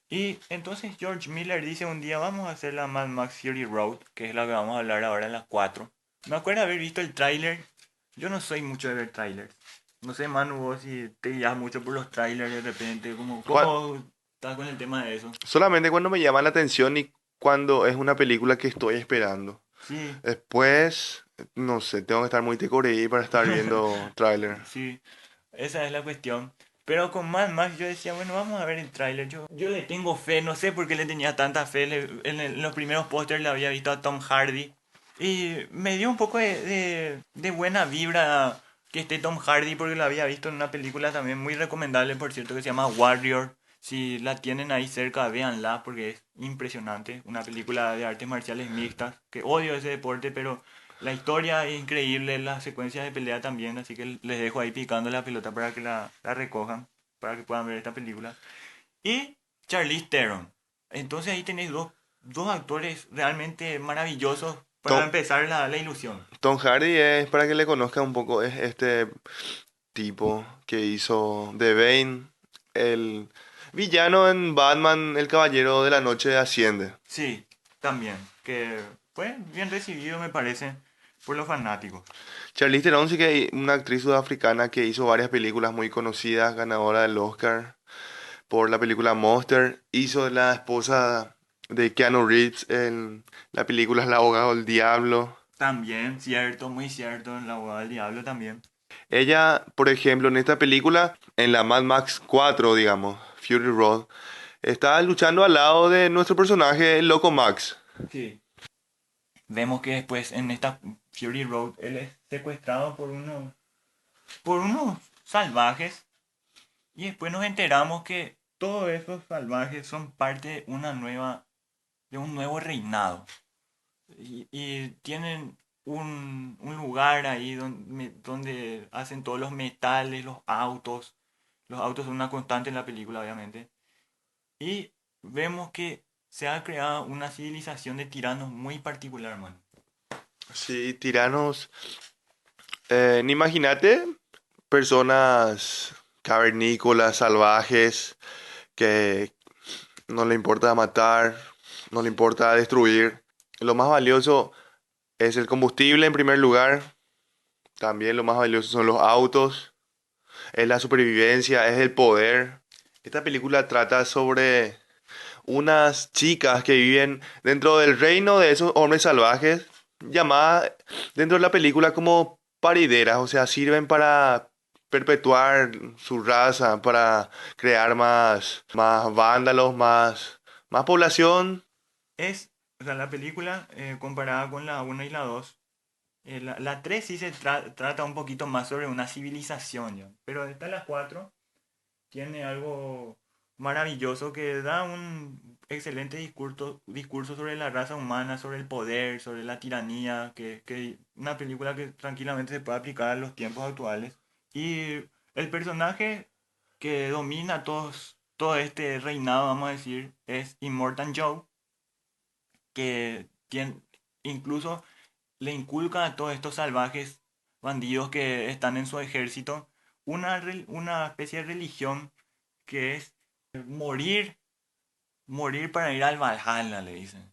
Y entonces George Miller dice un día, vamos a hacer la Mad Max Fury Road, que es la que vamos a hablar ahora en las 4. Me acuerdo haber visto el tráiler. Yo no soy mucho de ver trailers. No sé, Manu, vos si te guías mucho por los trailers de repente, Cua- ¿cómo estás con el tema de eso? Solamente cuando me llama la atención y cuando es una película que estoy esperando. Sí, Después, no sé, tengo que estar muy tecoreí para estar viendo tráiler. sí, esa es la cuestión. Pero con Mad Max yo decía, bueno, vamos a ver el tráiler. Yo le tengo fe, no sé por qué le tenía tanta fe. En los primeros pósters le había visto a Tom Hardy. Y me dio un poco de buena vibra que esté Tom Hardy porque lo había visto en una película también muy recomendable, por cierto, que se llama Warrior. Si la tienen ahí cerca, véanla porque es impresionante. Una película de artes marciales mixtas, que odio ese deporte, pero la historia es increíble, las secuencias de pelea también, así que les dejo ahí picando la pelota para que la recojan, para que puedan ver esta película. Y Charlize Theron. Entonces ahí tenéis dos actores realmente maravillosos para Tom, empezar la ilusión. Tom Hardy es, para que le conozca un poco, es este tipo que hizo de Bane, el villano en Batman, el Caballero de la Noche Asciende. Sí, también, que fue bien recibido me parece por los fanáticos. Charlize Theron sí que es una actriz sudafricana que hizo varias películas muy conocidas, ganadora del Oscar por la película Monster. Hizo de la esposa de Keanu Reeves en la película El abogado del diablo. También, cierto, muy cierto, en La Boda del Diablo también. Ella, por ejemplo, en esta película, en la Mad Max 4, digamos, Fury Road, está luchando al lado de nuestro personaje, el Loco Max. Sí. Vemos que después en esta Fury Road él es secuestrado por unos salvajes y después nos enteramos que todos esos salvajes son parte de un nuevo reinado y tienen un lugar ahí donde hacen todos los metales, los autos son una constante en la película obviamente y vemos que se ha creado una civilización de tiranos muy particular, man. Sí, tiranos. Imagínate personas cavernícolas, salvajes, que no le importa matar, no le importa destruir. Lo más valioso es el combustible en primer lugar. También lo más valioso son los autos, es la supervivencia, es el poder. Esta película trata sobre unas chicas que viven dentro del reino de esos hombres salvajes, llamadas dentro de la película como parideras, o sea, sirven para perpetuar su raza, para crear más vándalos, más población. O sea, la película comparada con la uno y la 2 la 3 sí se trata un poquito más sobre una civilización, ya. Pero esta la 4 tiene algo maravilloso que da un excelente discurso sobre la raza humana, sobre el poder, sobre la tiranía, que una película que tranquilamente se puede aplicar a los tiempos actuales. Y el personaje que domina todo este reinado, vamos a decir, es Immortan Joe, que incluso le inculca a todos estos salvajes bandidos que están en su ejército una especie de religión que es morir, morir para ir al Valhalla, le dicen.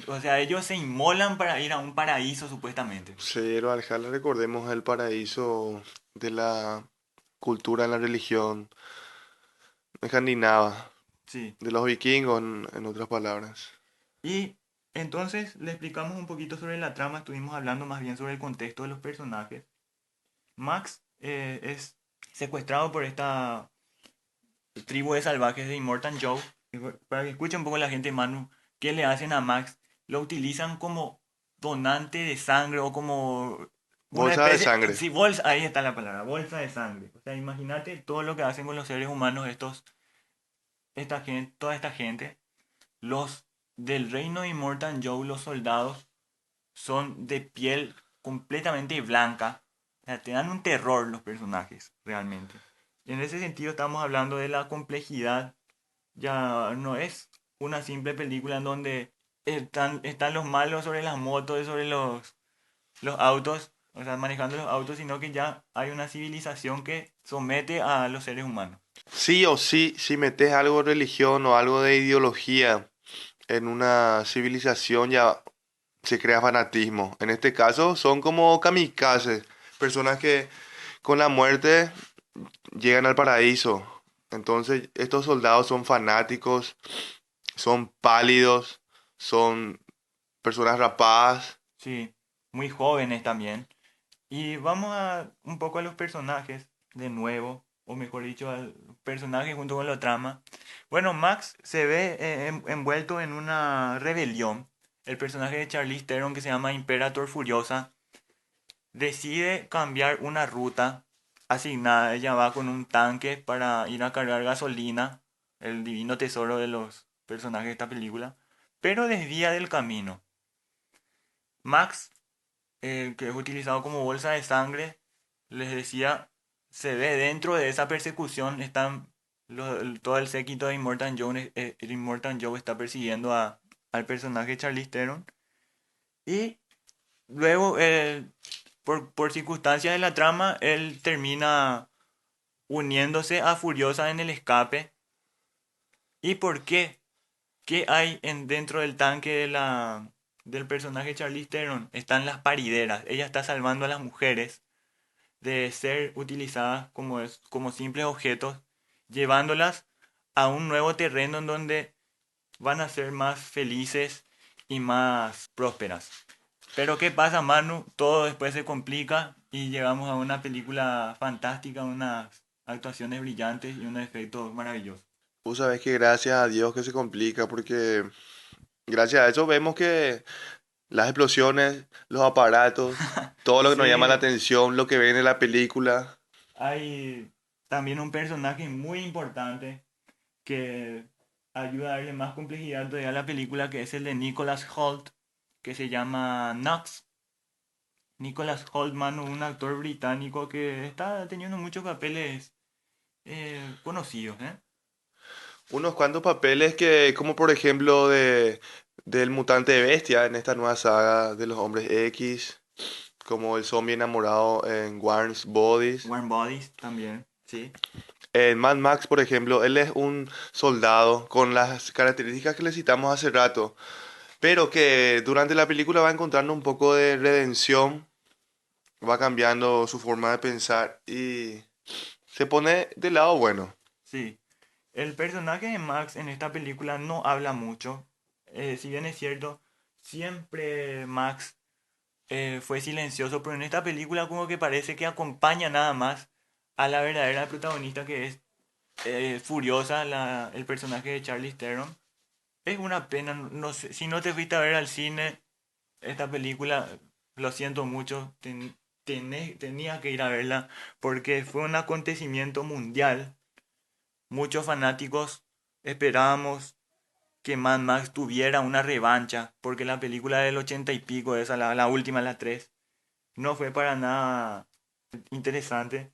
O sea, ellos se inmolan para ir a un paraíso supuestamente. Sí, Valhalla, recordemos el paraíso de la cultura, la religión escandinava, Sí. de los vikingos, en otras palabras. Y entonces le explicamos un poquito sobre la trama, estuvimos hablando más bien sobre el contexto de los personajes. Max es secuestrado por esta tribu de salvajes de Immortan Joe. Para que escuche un poco la gente, Manu, ¿qué le hacen a Max? Lo utilizan como donante de sangre o como una Bolsa de especie, sangre. sí, bolsa, ahí está la palabra, bolsa de sangre. O sea, imagínate todo lo que hacen con los seres humanos toda esta gente. Los del reino de Immortan Joe, los soldados, son de piel completamente blanca. O sea, te dan un terror los personajes, realmente. Y en ese sentido estamos hablando de la complejidad. Ya no es una simple película en donde están los malos sobre las motos, sobre los autos, o sea, manejando los autos, sino que ya hay una civilización que somete a los seres humanos. Sí o sí, si metes algo de religión o algo de ideología en una civilización, ya se crea fanatismo. En este caso, son como kamikazes, personas que con la muerte llegan al paraíso. Entonces, estos soldados son fanáticos, son pálidos, son personas rapadas. Sí, muy jóvenes también. Y vamos a un poco a los personajes de nuevo, o mejor dicho, al personaje junto con la trama. Bueno, Max se ve envuelto en una rebelión. El personaje de Charlize Theron, que se llama Imperator Furiosa, decide cambiar una ruta asignada. Ella va con un tanque para ir a cargar gasolina, el divino tesoro de los personajes de esta película, pero desvía del camino. Max, que es utilizado como bolsa de sangre, les decía, se ve dentro de esa persecución, todo el séquito de Immortan Joe, el Immortan Joe está persiguiendo al personaje Charlize Theron. Y luego, por circunstancias de la trama, él termina uniéndose a Furiosa en el escape. ¿Y por qué? ¿Qué hay dentro del tanque del personaje Charlize Theron? Están las parideras. Ella está salvando a las mujeres de ser utilizadas como simples objetos, llevándolas a un nuevo terreno en donde van a ser más felices y más prósperas. Pero ¿qué pasa, Manu? Todo después se complica y llegamos a una película fantástica, unas actuaciones brillantes y unos efectos maravillosos. Vos sabés que gracias a Dios que se complica, porque gracias a eso vemos que las explosiones, los aparatos, todo lo que nos llama la Sí, atención, lo que ven en la película. hay también un personaje muy importante que ayuda a darle más complejidad todavía a la película, que es el de Nicholas Hoult, que se llama Knox. Nicholas Hoult, mano, un actor británico que está teniendo muchos papeles conocidos, ¿eh? Unos cuantos papeles que, como por ejemplo del mutante bestia en esta nueva saga de los hombres X, como el zombie enamorado en Warren's Bodies. Warm Bodies también, sí. En Mad Max, por ejemplo, él es un soldado con las características que le citamos hace rato, pero que durante la película va encontrando un poco de redención, va cambiando su forma de pensar y se pone del lado bueno. Sí. El personaje de Max en esta película no habla mucho. Si bien es cierto, siempre Max fue silencioso, pero en esta película como que parece que acompaña nada más a la verdadera protagonista, que es Furiosa, el personaje de Charlize Theron. Es una pena, no sé, si no te fuiste a ver al cine esta película, lo siento mucho, tenías que ir a verla porque fue un acontecimiento mundial muchos fanáticos esperábamos que Mad Max tuviera una revancha, porque la película del 80 y pico, esa, la última, la 3 no fue para nada interesante.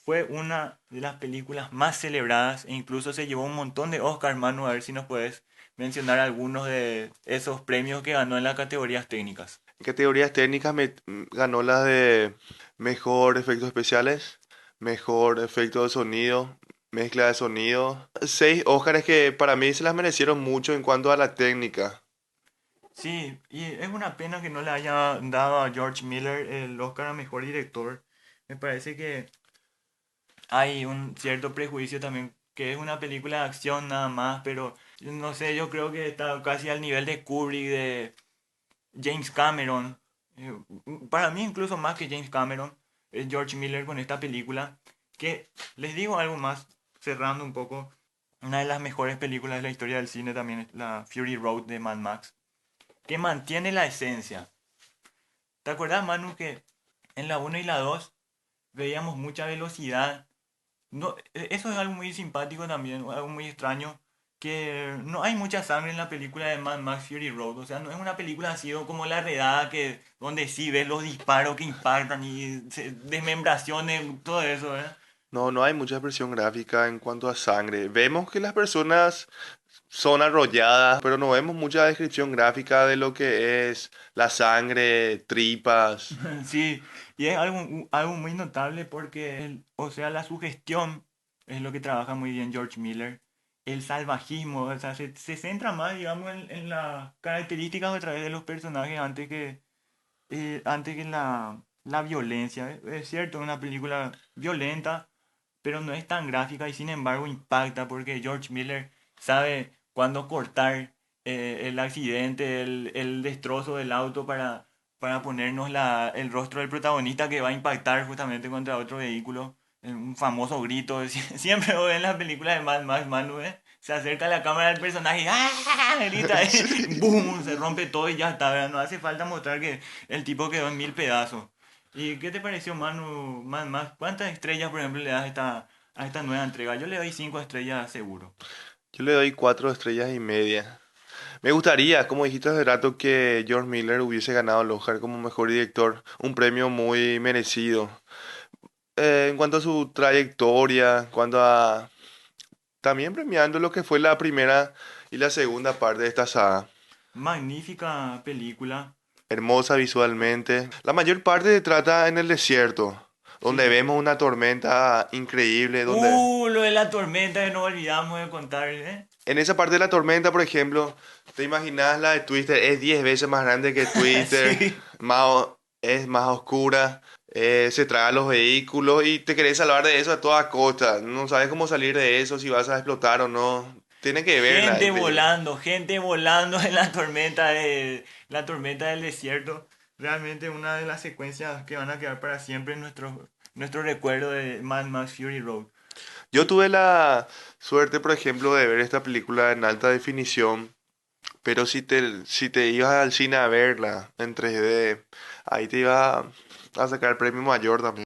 Fue una de las películas más celebradas e incluso se llevó un montón de Oscars, Manu. A ver si nos puedes mencionar algunos de esos premios que ganó en las categorías técnicas. En categorías técnicas ganó la de mejor efectos especiales, mejor efecto de sonido, mezcla de sonido. 6 Óscares que para mí se las merecieron mucho en cuanto a la técnica. Sí, y es una pena que no le haya dado a George Miller el Oscar a mejor director. Me parece que hay un cierto prejuicio también, que es una película de acción nada más, pero no sé, yo creo que está casi al nivel de Kubrick, de James Cameron. Eh, para mí incluso más que James Cameron, es George Miller con esta película, que les digo algo más, cerrando un poco, una de las mejores películas de la historia del cine también es la Fury Road de Mad Max, que mantiene la esencia. ¿Te acuerdas, Manu, que en la uno y la 2 veíamos mucha velocidad? No, eso es algo muy simpático también, algo muy extraño, que no hay mucha sangre en la película de Mad Max Fury Road. O sea, no es una película así como La Redada, que, donde sí ves los disparos que impactan y desmembraciones, todo eso, ¿eh? No, no hay mucha expresión gráfica en cuanto a sangre. Vemos que las personas son arrolladas, pero no vemos mucha descripción gráfica de lo que es la sangre, tripas. Sí, y es algo muy notable porque, o sea, la sugestión es lo que trabaja muy bien George Miller. El salvajismo, o sea, se centra más, digamos, en las características a través de los personajes antes que la violencia. Es cierto, es una película violenta, pero no es tan gráfica y sin embargo impacta porque George Miller sabe cuándo cortar el accidente, el destrozo del auto para ponernos el rostro del protagonista que va a impactar justamente contra otro vehículo. Un famoso grito, siempre lo ven en las películas de Mad Max, Manu, ¿eh? Se acerca a la cámara del personaje y ¡ah! Grita, Sí. ¡boom! Se rompe todo y ya está, ¿verdad? No hace falta mostrar que el tipo quedó en mil pedazos. ¿Y qué te pareció, Manu, Mad Max? ¿Cuántas estrellas, por ejemplo, le das a esta nueva entrega? Yo le doy 5 estrellas seguro. Yo le doy 4 estrellas y media. Me gustaría, como dijiste hace rato, que George Miller hubiese ganado el Oscar como mejor director, un premio muy merecido. En cuanto a su trayectoria, en cuanto a también premiando lo que fue la primera y la segunda parte de esta saga. Magnífica película. Hermosa visualmente. La mayor parte se trata en el desierto, donde Sí. vemos una tormenta increíble, donde Lo de la tormenta que no olvidamos de contar, ¿eh? en esa parte de la tormenta, por ejemplo, te imaginas la de Twister, es 10 veces más grande que Twister, Sí. es más oscura, se traga los vehículos y te querés salvar de eso a toda costa. No sabes cómo salir de eso, si vas a explotar o no. Tienes que verla, increíble. Gente volando en la tormenta del desierto. Realmente una de las secuencias que van a quedar para siempre en nuestro recuerdo de Mad Max Fury Road. Yo tuve la suerte, por ejemplo, de ver esta película en alta definición, pero si te ibas al cine a verla en 3D, ahí te iba a sacar el premio mayor también.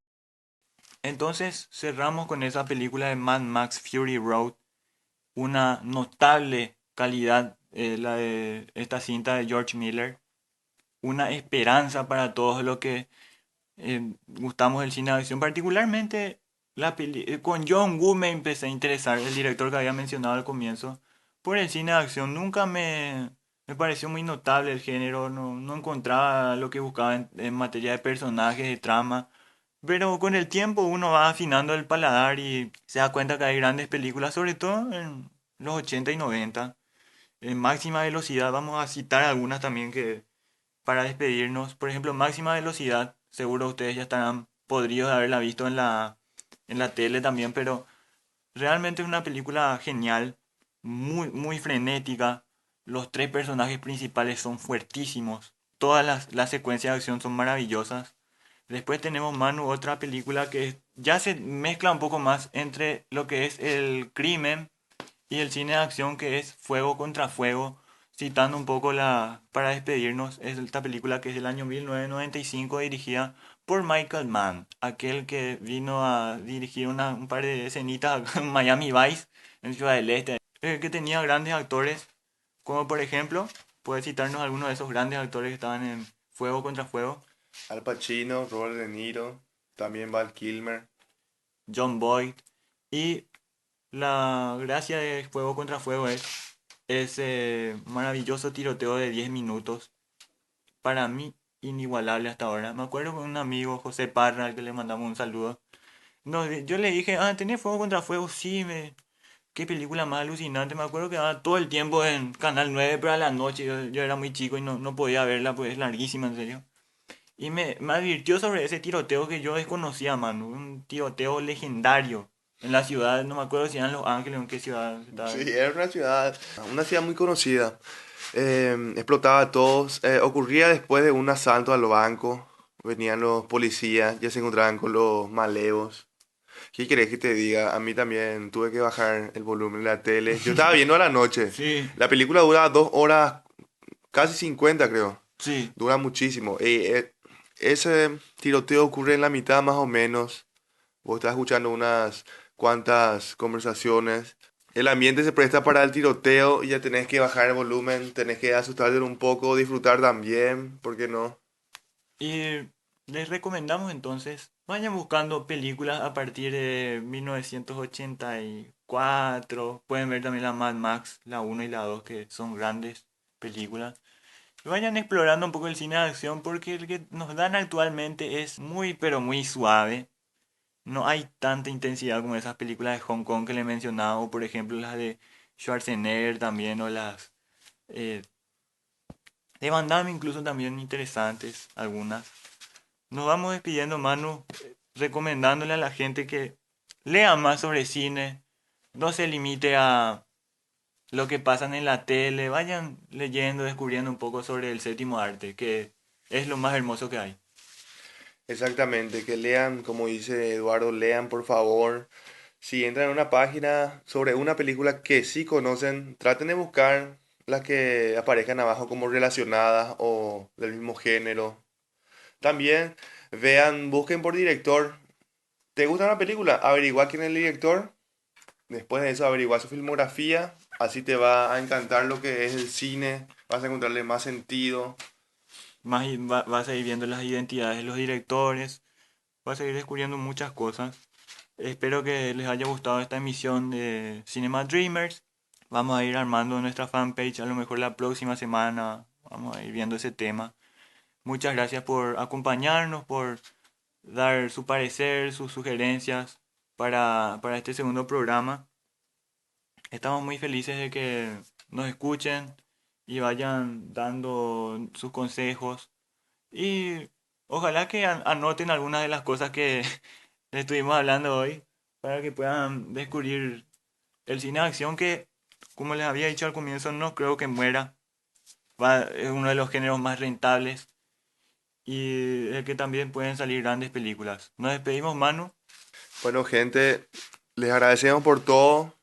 Entonces cerramos con esa película de Mad Max Fury Road. Una notable calidad, la de esta cinta de George Miller. Una esperanza para todos los que gustamos del cine de acción. Particularmente con John Woo me empecé a interesar, el director que había mencionado al comienzo, por el cine de acción. Nunca me pareció muy notable el género, no encontraba lo que buscaba en materia de personajes, de trama. Pero con el tiempo uno va afinando el paladar y se da cuenta que hay grandes películas, sobre todo en los 80 y 90. En máxima velocidad, vamos a citar algunas también que para despedirnos. Por ejemplo, máxima velocidad, seguro ustedes ya estarán podridos de haberla visto en la tele también, pero realmente es una película genial, muy frenética. Los tres personajes principales son fuertísimos. Todas las secuencias de acción son maravillosas. Después tenemos Manu, otra película que ya se mezcla un poco más entre lo que es el crimen y el cine de acción, que es Fuego contra Fuego, citando un poco para despedirnos, es esta película que es del año 1995 dirigida por Michael Mann, aquel que vino a dirigir un par de escenitas en Miami Vice, en Ciudad del Este, que tenía grandes actores, como por ejemplo, puedes citarnos algunos de esos grandes actores que estaban en Fuego contra Fuego. Al Pacino, Robert De Niro, también Val Kilmer. John Boyd. Y la gracia de Fuego contra Fuego es ese maravilloso tiroteo de 10 minutos. Para mí, inigualable hasta ahora. Me acuerdo con un amigo, José Parra, al que le mandamos un saludo. No, yo le dije, ¿tenés Fuego contra Fuego? Sí, qué película más alucinante. Me acuerdo que daba todo el tiempo en Canal 9 pero a la noche. Yo era muy chico y no podía verla, pues es larguísima, en serio. Y me advirtió sobre ese tiroteo que yo desconocía, mano. Un tiroteo legendario en la ciudad, no me acuerdo si era en Los Ángeles o en qué ciudad estaba. Sí, era una ciudad muy conocida. Explotaba a todos. Ocurría después de un asalto al banco. Venían los policías, ya se encontraban con los malevos. ¿Qué querés que te diga? A mí también tuve que bajar el volumen de la tele. Yo estaba viendo a la noche. Sí, La película dura 2 horas, casi 50 creo. sí. Dura muchísimo. Y ese tiroteo ocurre en la mitad más o menos. Vos estás escuchando unas cuantas conversaciones. El ambiente se presta para el tiroteo y ya tenés que bajar el volumen, tenés que asustarte un poco, disfrutar también, ¿por qué no? Y les recomendamos entonces, vayan buscando películas a partir de 1984. Pueden ver también la Mad Max, la uno y la 2 que son grandes películas. Vayan explorando un poco el cine de acción porque el que nos dan actualmente es muy pero muy suave. No hay tanta intensidad como esas películas de Hong Kong que le he mencionado, o por ejemplo las de Schwarzenegger también, o las eh, de Van Damme incluso también interesantes algunas. Nos vamos despidiendo, Manu, recomendándole a la gente que lea más sobre cine, no se limite a lo que pasan en la tele, vayan leyendo, descubriendo un poco sobre el séptimo arte, que es lo más hermoso que hay. Exactamente, que lean, como dice Eduardo, lean por favor. Si entran a una página sobre una película que sí conocen, traten de buscar las que aparezcan abajo como relacionadas o del mismo género. También vean, busquen por director. ¿Te gusta una película? Averigua quién es el director. Después de eso, averigua su filmografía. Así te va a encantar lo que es el cine. Vas a encontrarle más sentido. Más vas a ir viendo las identidades de los directores, vas a ir descubriendo muchas cosas. Espero que les haya gustado esta emisión de Cinema Dreamers. Vamos a ir armando nuestra fanpage, a lo mejor la próxima semana vamos a ir viendo ese tema. Muchas gracias por acompañarnos, por dar su parecer, sus sugerencias para este segundo programa. Estamos muy felices de que nos escuchen y vayan dando sus consejos. Y ojalá que anoten algunas de las cosas que le estuvimos hablando hoy para que puedan descubrir el cine de acción que, como les había dicho al comienzo, no creo que muera. Es uno de los géneros más rentables y el que también pueden salir grandes películas. Nos despedimos, Manu. Bueno, gente, les agradecemos por todo.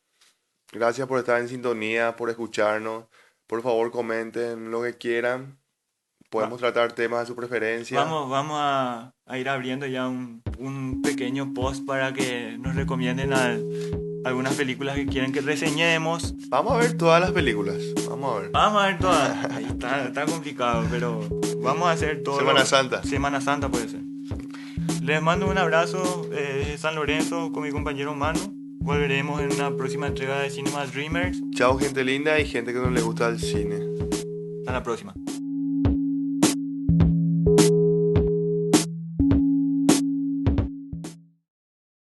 Gracias por estar en sintonía, por escucharnos. Por favor, comenten lo que quieran. Va- Podemos tratar temas de su preferencia. vamos a ir abriendo ya un pequeño post para que nos recomienden algunas películas que quieren que reseñemos. Vamos a ver todas las películas. Vamos a ver. Vamos a ver todas. Ahí está complicado, pero vamos a hacer todo. Semana Santa. Semana Santa puede ser. Les mando un abrazo desde San Lorenzo con mi compañero Manu. Volveremos en una próxima entrega de Cinema Dreamers. Chao, gente linda y gente que no le gusta el cine. Hasta la próxima.